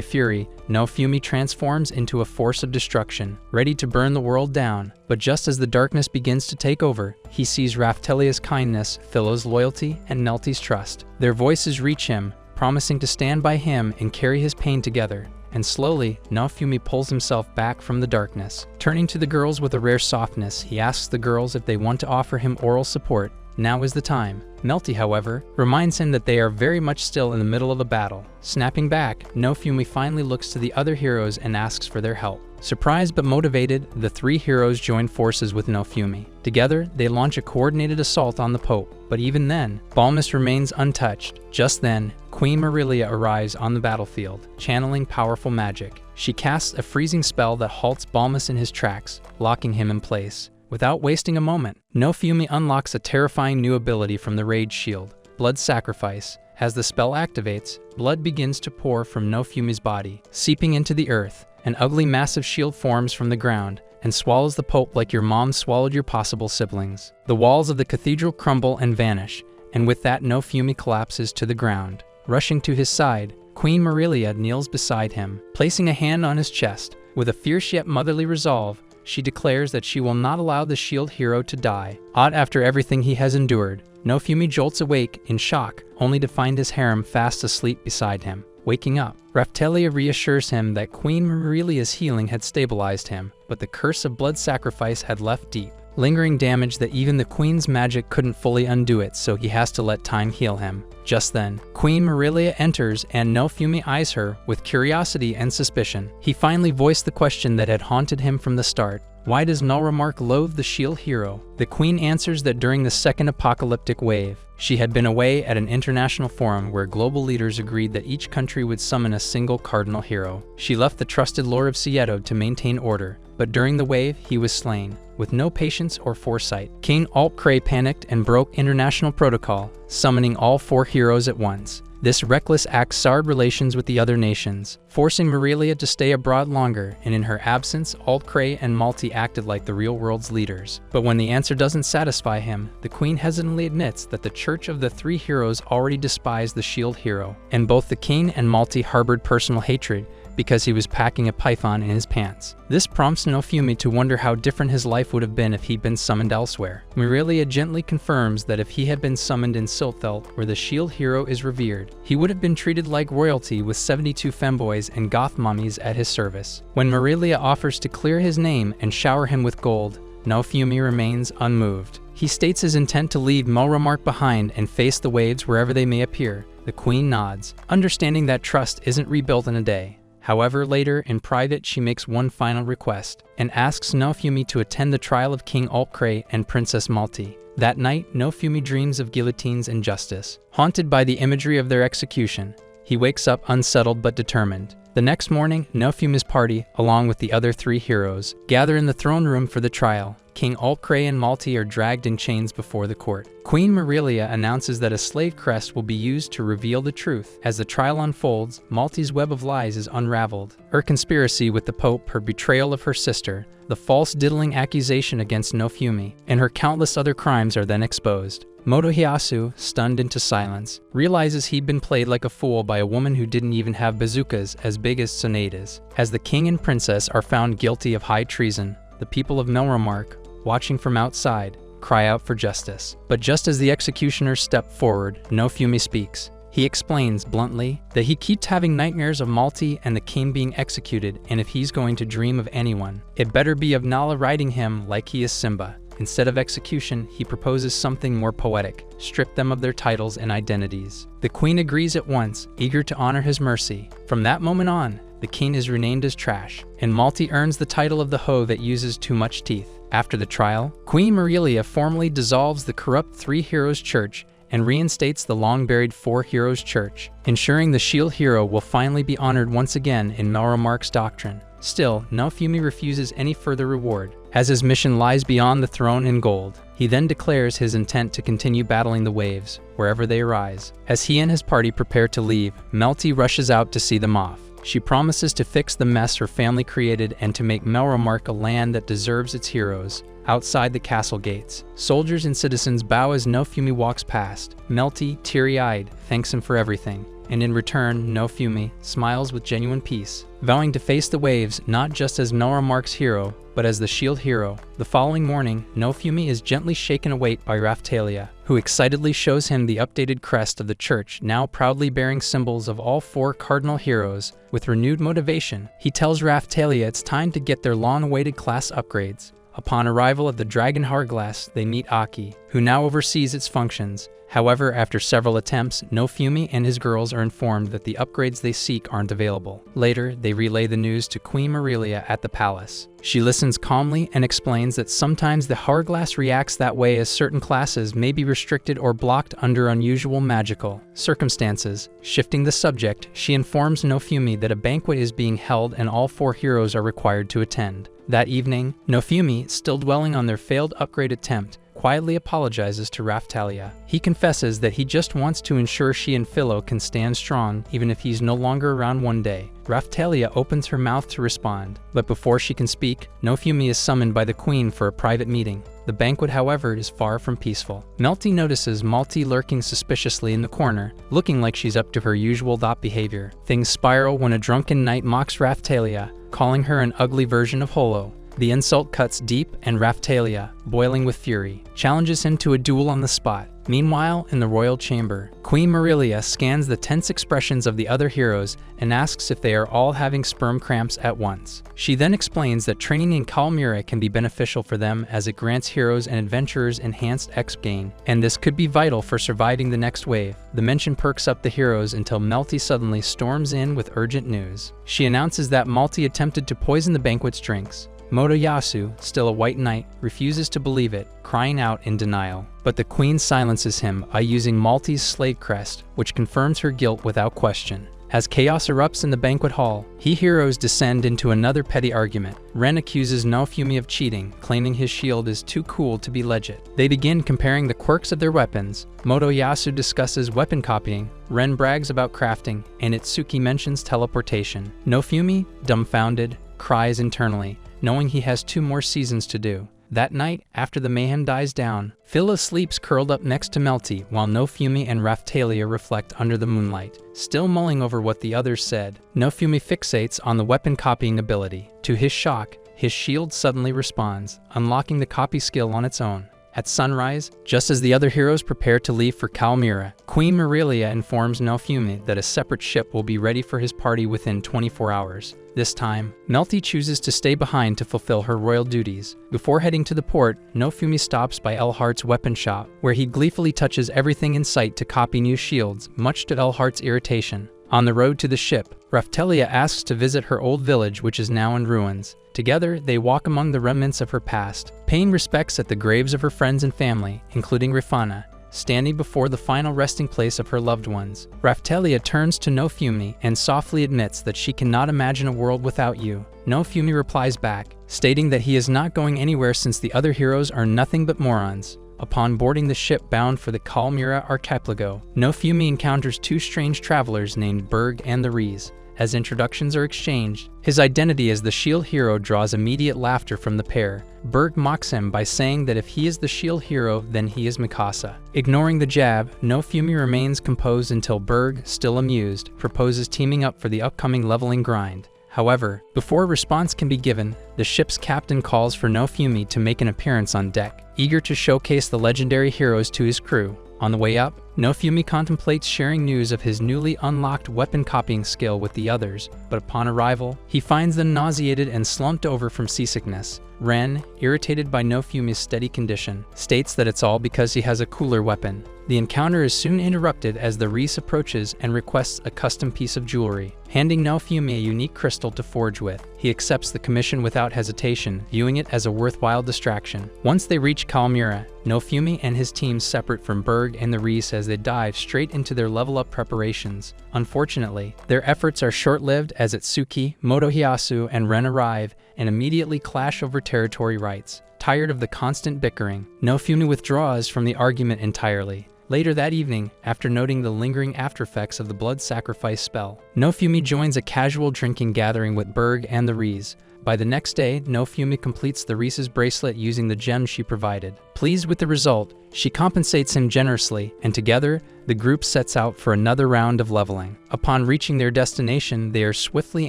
fury, Nofumi transforms into a force of destruction, ready to burn the world down. But just as the darkness begins to take over, he sees Raphtalia's kindness, Filo's loyalty, and Melty's trust. Their voices reach him, promising to stand by him and carry his pain together. And slowly, Nofumi pulls himself back from the darkness. Turning to the girls with a rare softness, he asks the girls if they want to offer him oral support. Now is the time. Melty, however, reminds him that they are very much still in the middle of a battle. Snapping back, Nofumi finally looks to the other heroes and asks for their help. Surprised but motivated, the three heroes join forces with Nofumi. Together, they launch a coordinated assault on the Pope. But even then, Balmus remains untouched. Just then, Queen Merelia arrives on the battlefield, channeling powerful magic. She casts a freezing spell that halts Balmus in his tracks, locking him in place. Without wasting a moment, Nofumi unlocks a terrifying new ability from the Rage Shield, Blood Sacrifice. As the spell activates, blood begins to pour from Nofumi's body, seeping into the earth. An ugly massive shield forms from the ground and swallows the Pope like your mom swallowed your possible siblings. The walls of the cathedral crumble and vanish, and with that Nofumi collapses to the ground. Rushing to his side, Queen Merelia kneels beside him, placing a hand on his chest. With a fierce yet motherly resolve, she declares that she will not allow the shield hero to die. Odd after everything he has endured, Nofumi jolts awake in shock, only to find his harem fast asleep beside him. Waking up, Raphtalia reassures him that Queen Merelia's healing had stabilized him, but the curse of blood sacrifice had left deep, lingering damage that even the Queen's magic couldn't fully undo it, so he has to let time heal him. Just then, Queen Merelia enters and Nofumi eyes her with curiosity and suspicion. He finally voiced the question that had haunted him from the start. Why does Melramark loathe the shield hero? The Queen answers that during the second apocalyptic wave, she had been away at an international forum where global leaders agreed that each country would summon a single cardinal hero. She left the trusted Lord of Sieto to maintain order, but during the wave, he was slain. With no patience or foresight, King Altcray panicked and broke international protocol, summoning all four heroes at once. This reckless act soured relations with the other nations, forcing Merelia to stay abroad longer, and in her absence, Altcray and Melty acted like the real world's leaders. But when the answer doesn't satisfy him, the Queen hesitantly admits that the Church of the Three Heroes already despised the shield hero, and both the King and Melty harbored personal hatred because he was packing a python in his pants. This prompts Nofumi to wonder how different his life would have been if he'd been summoned elsewhere. Merelia gently confirms that if he had been summoned in Silthelt, where the shield hero is revered, he would have been treated like royalty with 72 femboys and goth mummies at his service. When Merelia offers to clear his name and shower him with gold, Nofumi remains unmoved. He states his intent to leave Melramark behind and face the waves wherever they may appear. The Queen nods, understanding that trust isn't rebuilt in a day. However, later, in private, she makes one final request, and asks Nofumi to attend the trial of King Altcray and Princess Melty. That night, Nofumi dreams of guillotines and justice. Haunted by the imagery of their execution, he wakes up unsettled but determined. The next morning, Nofumi's party, along with the other three heroes, gather in the throne room for the trial. King Ulcray and Melty are dragged in chains before the court. Queen Mirelia announces that a slave crest will be used to reveal the truth. As the trial unfolds, Melty's web of lies is unraveled. Her conspiracy with the Pope, her betrayal of her sister, the false diddling accusation against Nofumi, and her countless other crimes are then exposed. Motoyasu, stunned into silence, realizes he'd been played like a fool by a woman who didn't even have bazookas as big as sonatas. As the king and princess are found guilty of high treason, the people of Melromark, watching from outside, cry out for justice. But just as the executioners step forward, Nofumi speaks. He explains bluntly that he keeps having nightmares of Melty and the king being executed, and if he's going to dream of anyone, it better be of Nala riding him like he is Simba. Instead of execution, he proposes something more poetic: strip them of their titles and identities. The queen agrees at once, eager to honor his mercy. From that moment on, the king is renamed as Trash, and Melty earns the title of the hoe that uses too much teeth. After the trial, Queen Mirelia formally dissolves the corrupt Three Heroes Church and reinstates the long-buried Four Heroes Church, ensuring the Shield Hero will finally be honored once again in Melromark's doctrine. Still, Nofumi refuses any further reward, as his mission lies beyond the throne in gold. He then declares his intent to continue battling the waves, wherever they arise. As he and his party prepare to leave, Melty rushes out to see them off. She promises to fix the mess her family created and to make Melromark a land that deserves its heroes. Outside the castle gates, soldiers and citizens bow as Nofumi walks past. Melty, teary-eyed, thanks him for everything, and in return, Nofumi smiles with genuine peace, vowing to face the waves not just as Melromark's hero, but as the Shield Hero. The following morning, Nofumi is gently shaken awake by Raphtalia, who excitedly shows him the updated crest of the church, now proudly bearing symbols of all four cardinal heroes. With renewed motivation, he tells Raphtalia it's time to get their long-awaited class upgrades. Upon arrival at the Dragon Hourglass, they meet Aki, who now oversees its functions. However, after several attempts, Nofumi and his girls are informed that the upgrades they seek aren't available. Later, they relay the news to Queen Mirelia at the palace. She listens calmly and explains that sometimes the hourglass reacts that way as certain classes may be restricted or blocked under unusual magical circumstances. Shifting the subject, she informs Nofumi that a banquet is being held and all four heroes are required to attend. That evening, Nofumi, still dwelling on their failed upgrade attempt, quietly apologizes to Raphtalia. He confesses that he just wants to ensure she and Filo can stand strong even if he's no longer around one day. Raphtalia opens her mouth to respond, but before she can speak, Nofumi is summoned by the queen for a private meeting. The banquet, however, is far from peaceful. Melty notices Melty lurking suspiciously in the corner, looking like she's up to her usual thought behavior. Things spiral when a drunken knight mocks Raphtalia, calling her an ugly version of Holo. The insult cuts deep, and Raphtalia, boiling with fury, challenges him to a duel on the spot. Meanwhile, in the royal chamber, Queen Mirelia scans the tense expressions of the other heroes and asks if they are all having sperm cramps at once. She then explains that training in Kalmyra can be beneficial for them as it grants heroes and adventurers enhanced XP gain, and this could be vital for surviving the next wave. The mention perks up the heroes until Melty suddenly storms in with urgent news. She announces that Melty attempted to poison the banquet's drinks. Motoyasu, still a white knight, refuses to believe it, crying out in denial. But the queen silences him by using Melty's slave crest, which confirms her guilt without question. As chaos erupts in the banquet hall, heroes descend into another petty argument. Ren accuses Nofumi of cheating, claiming his shield is too cool to be legit. They begin comparing the quirks of their weapons. Motoyasu discusses weapon copying, Ren brags about crafting, and Itsuki mentions teleportation. Nofumi, dumbfounded, cries internally, knowing he has 2 more seasons to do. That night, after the mayhem dies down, Filo sleeps curled up next to Melty while Nofumi and Raphtalia reflect under the moonlight, still mulling over what the others said. Nofumi fixates on the weapon copying ability. To his shock, his shield suddenly responds, unlocking the copy skill on its own. At sunrise, just as the other heroes prepare to leave for Kalmyra, Queen Mirelia informs Nofumi that a separate ship will be ready for his party within 24 hours. This time, Melty chooses to stay behind to fulfill her royal duties. Before heading to the port, Nofumi stops by Elhart's weapon shop, where he gleefully touches everything in sight to copy new shields, much to Elhart's irritation. On the road to the ship, Raphtalia asks to visit her old village, which is now in ruins. Together, they walk among the remnants of her past, paying respects at the graves of her friends and family, including Rifana, standing before the final resting place of her loved ones. Raphtalia turns to Nofumi and softly admits that she cannot imagine a world without you. Nofumi replies back, stating that he is not going anywhere since the other heroes are nothing but morons. Upon boarding the ship bound for the Kalmyra archipelago, Nofumi encounters two strange travelers named Berg and the Rees. As introductions are exchanged, his identity as the shield hero draws immediate laughter from the pair. Berg mocks him by saying that if he is the shield hero, then he is Mikasa. Ignoring the jab, Nofumi remains composed until Berg, still amused, proposes teaming up for the upcoming leveling grind. However, before a response can be given, the ship's captain calls for Nofumi to make an appearance on deck, eager to showcase the legendary heroes to his crew. On the way up, Nofumi contemplates sharing news of his newly unlocked weapon copying skill with the others, but upon arrival, he finds them nauseated and slumped over from seasickness. Ren, irritated by Nofumi's steady condition, states that it's all because he has a cooler weapon. The encounter is soon interrupted as the Reese approaches and requests a custom piece of jewelry, handing Nofumi a unique crystal to forge with. He accepts the commission without hesitation, viewing it as a worthwhile distraction. Once they reach Kalmyra, Nofumi and his team separate from Berg and the Reese as they dive straight into their level-up preparations. Unfortunately, their efforts are short-lived as Itsuki, Motohiyasu, and Ren arrive and immediately clash over territory rights. Tired of the constant bickering, Nofumi withdraws from the argument entirely. Later that evening, after noting the lingering aftereffects of the blood sacrifice spell, Nofumi joins a casual drinking gathering with Berg and the Rees. By the next day, Nofumi completes the Reese's bracelet using the gem she provided. Pleased with the result, she compensates him generously, and together, the group sets out for another round of leveling. Upon reaching their destination, they are swiftly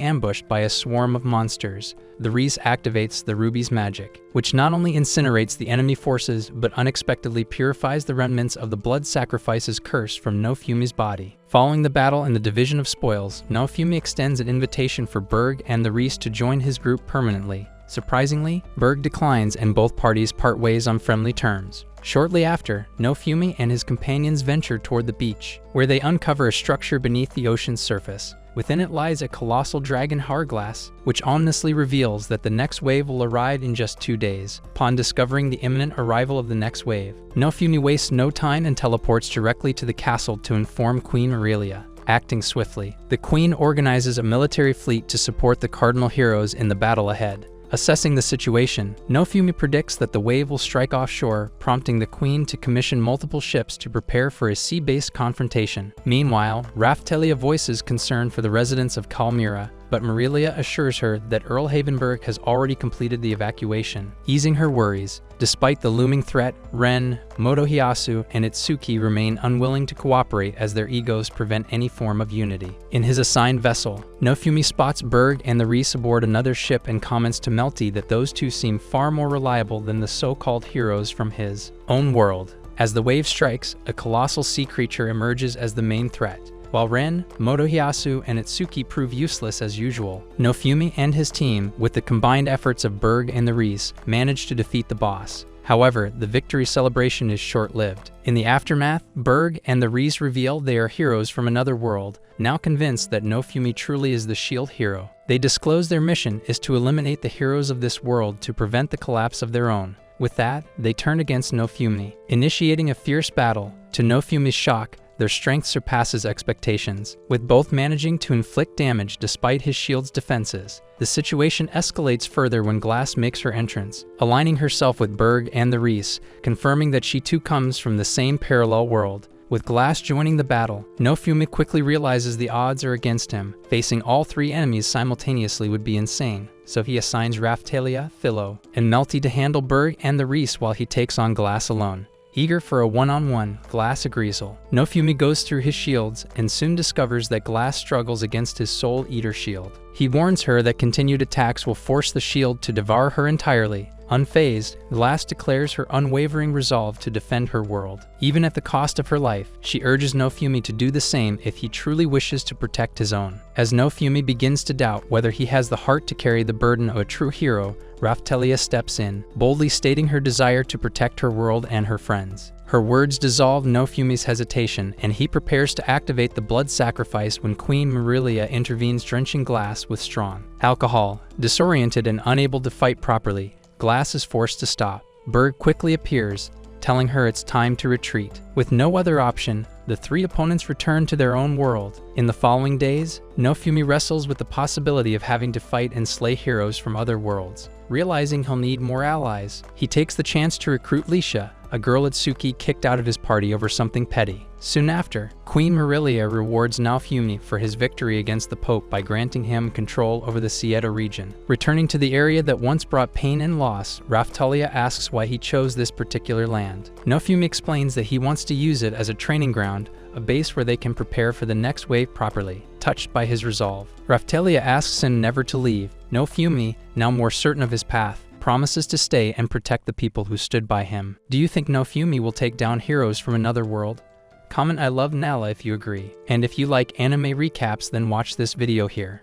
ambushed by a swarm of monsters. The Reese activates the ruby's magic, which not only incinerates the enemy forces, but unexpectedly purifies the remnants of the blood sacrifice's curse from Nofumi's body. Following the battle and the division of spoils, Nofumi extends an invitation for Berg and the Reese to join his group permanently. Surprisingly, Berg declines and both parties part ways on friendly terms. Shortly after, Nofumi and his companions venture toward the beach, where they uncover a structure beneath the ocean's surface. Within it lies a colossal dragon hourglass, which ominously reveals that the next wave will arrive in just 2 days. Upon discovering the imminent arrival of the next wave, Nofumi wastes no time and teleports directly to the castle to inform Queen Aurelia. Acting swiftly, the Queen organizes a military fleet to support the Cardinal heroes in the battle ahead. Assessing the situation, Nofumi predicts that the wave will strike offshore, prompting the Queen to commission multiple ships to prepare for a sea-based confrontation. Meanwhile, Raphtalia voices concern for the residents of Kalmyra, but Aurelia assures her that Earl Havenberg has already completed the evacuation, easing her worries. Despite the looming threat, Ren, Motohiyasu, and Itsuki remain unwilling to cooperate as their egos prevent any form of unity. In his assigned vessel, Nofumi spots Berg and the Reese aboard another ship and comments to Melty that those two seem far more reliable than the so-called heroes from his own world. As the wave strikes, a colossal sea creature emerges as the main threat. While Ren, Motohiyasu, and Itsuki prove useless as usual, Nofumi and his team, with the combined efforts of Berg and the Reese, manage to defeat the boss. However, the victory celebration is short-lived. In the aftermath, Berg and the Reese reveal they are heroes from another world, now convinced that Nofumi truly is the shield hero. They disclose their mission is to eliminate the heroes of this world to prevent the collapse of their own. With that, they turn against Nofumi, initiating a fierce battle. To Nofumi's shock, their strength surpasses expectations, with both managing to inflict damage despite his shield's defenses. The situation escalates further when Glass makes her entrance, aligning herself with Berg and the Reese, confirming that she too comes from the same parallel world. With Glass joining the battle, Nofumi quickly realizes the odds are against him. Facing all three enemies simultaneously would be insane, so he assigns Raphtalia, Filo, and Melty to handle Berg and the Reese while he takes on Glass alone. Eager for a one-on-one, Glass agrees. Nofumi goes through his shields and soon discovers that Glass struggles against his Soul Eater shield. He warns her that continued attacks will force the shield to devour her entirely. Unfazed, Glass declares her unwavering resolve to defend her world. Even at the cost of her life, she urges Nofumi to do the same if he truly wishes to protect his own. As Nofumi begins to doubt whether he has the heart to carry the burden of a true hero, Raphtalia steps in, boldly stating her desire to protect her world and her friends. Her words dissolve Nofumi's hesitation, and he prepares to activate the blood sacrifice when Queen Aurelia intervenes, drenching Glass with strong alcohol. Disoriented and unable to fight properly, Glass is forced to stop. Berg quickly appears, telling her it's time to retreat. With no other option, the three opponents return to their own world. In the following days, Nofumi wrestles with the possibility of having to fight and slay heroes from other worlds. Realizing he'll need more allies, he takes the chance to recruit Lisha, a girl Itsuki kicked out of his party over something petty. Soon after, Queen Marilia rewards Nofumi for his victory against the Pope by granting him control over the Sieta region. Returning to the area that once brought pain and loss, Raphtalia asks why he chose this particular land. Nofumi explains that he wants to use it as a training ground, a base where they can prepare for the next wave properly. Touched by his resolve, Raphtalia asks him never to leave. Nofumi, now more certain of his path, promises to stay and protect the people who stood by him. Do you think Nofumi will take down heroes from another world? Comment "I love Nala" if you agree. And if you like anime recaps, then watch this video here.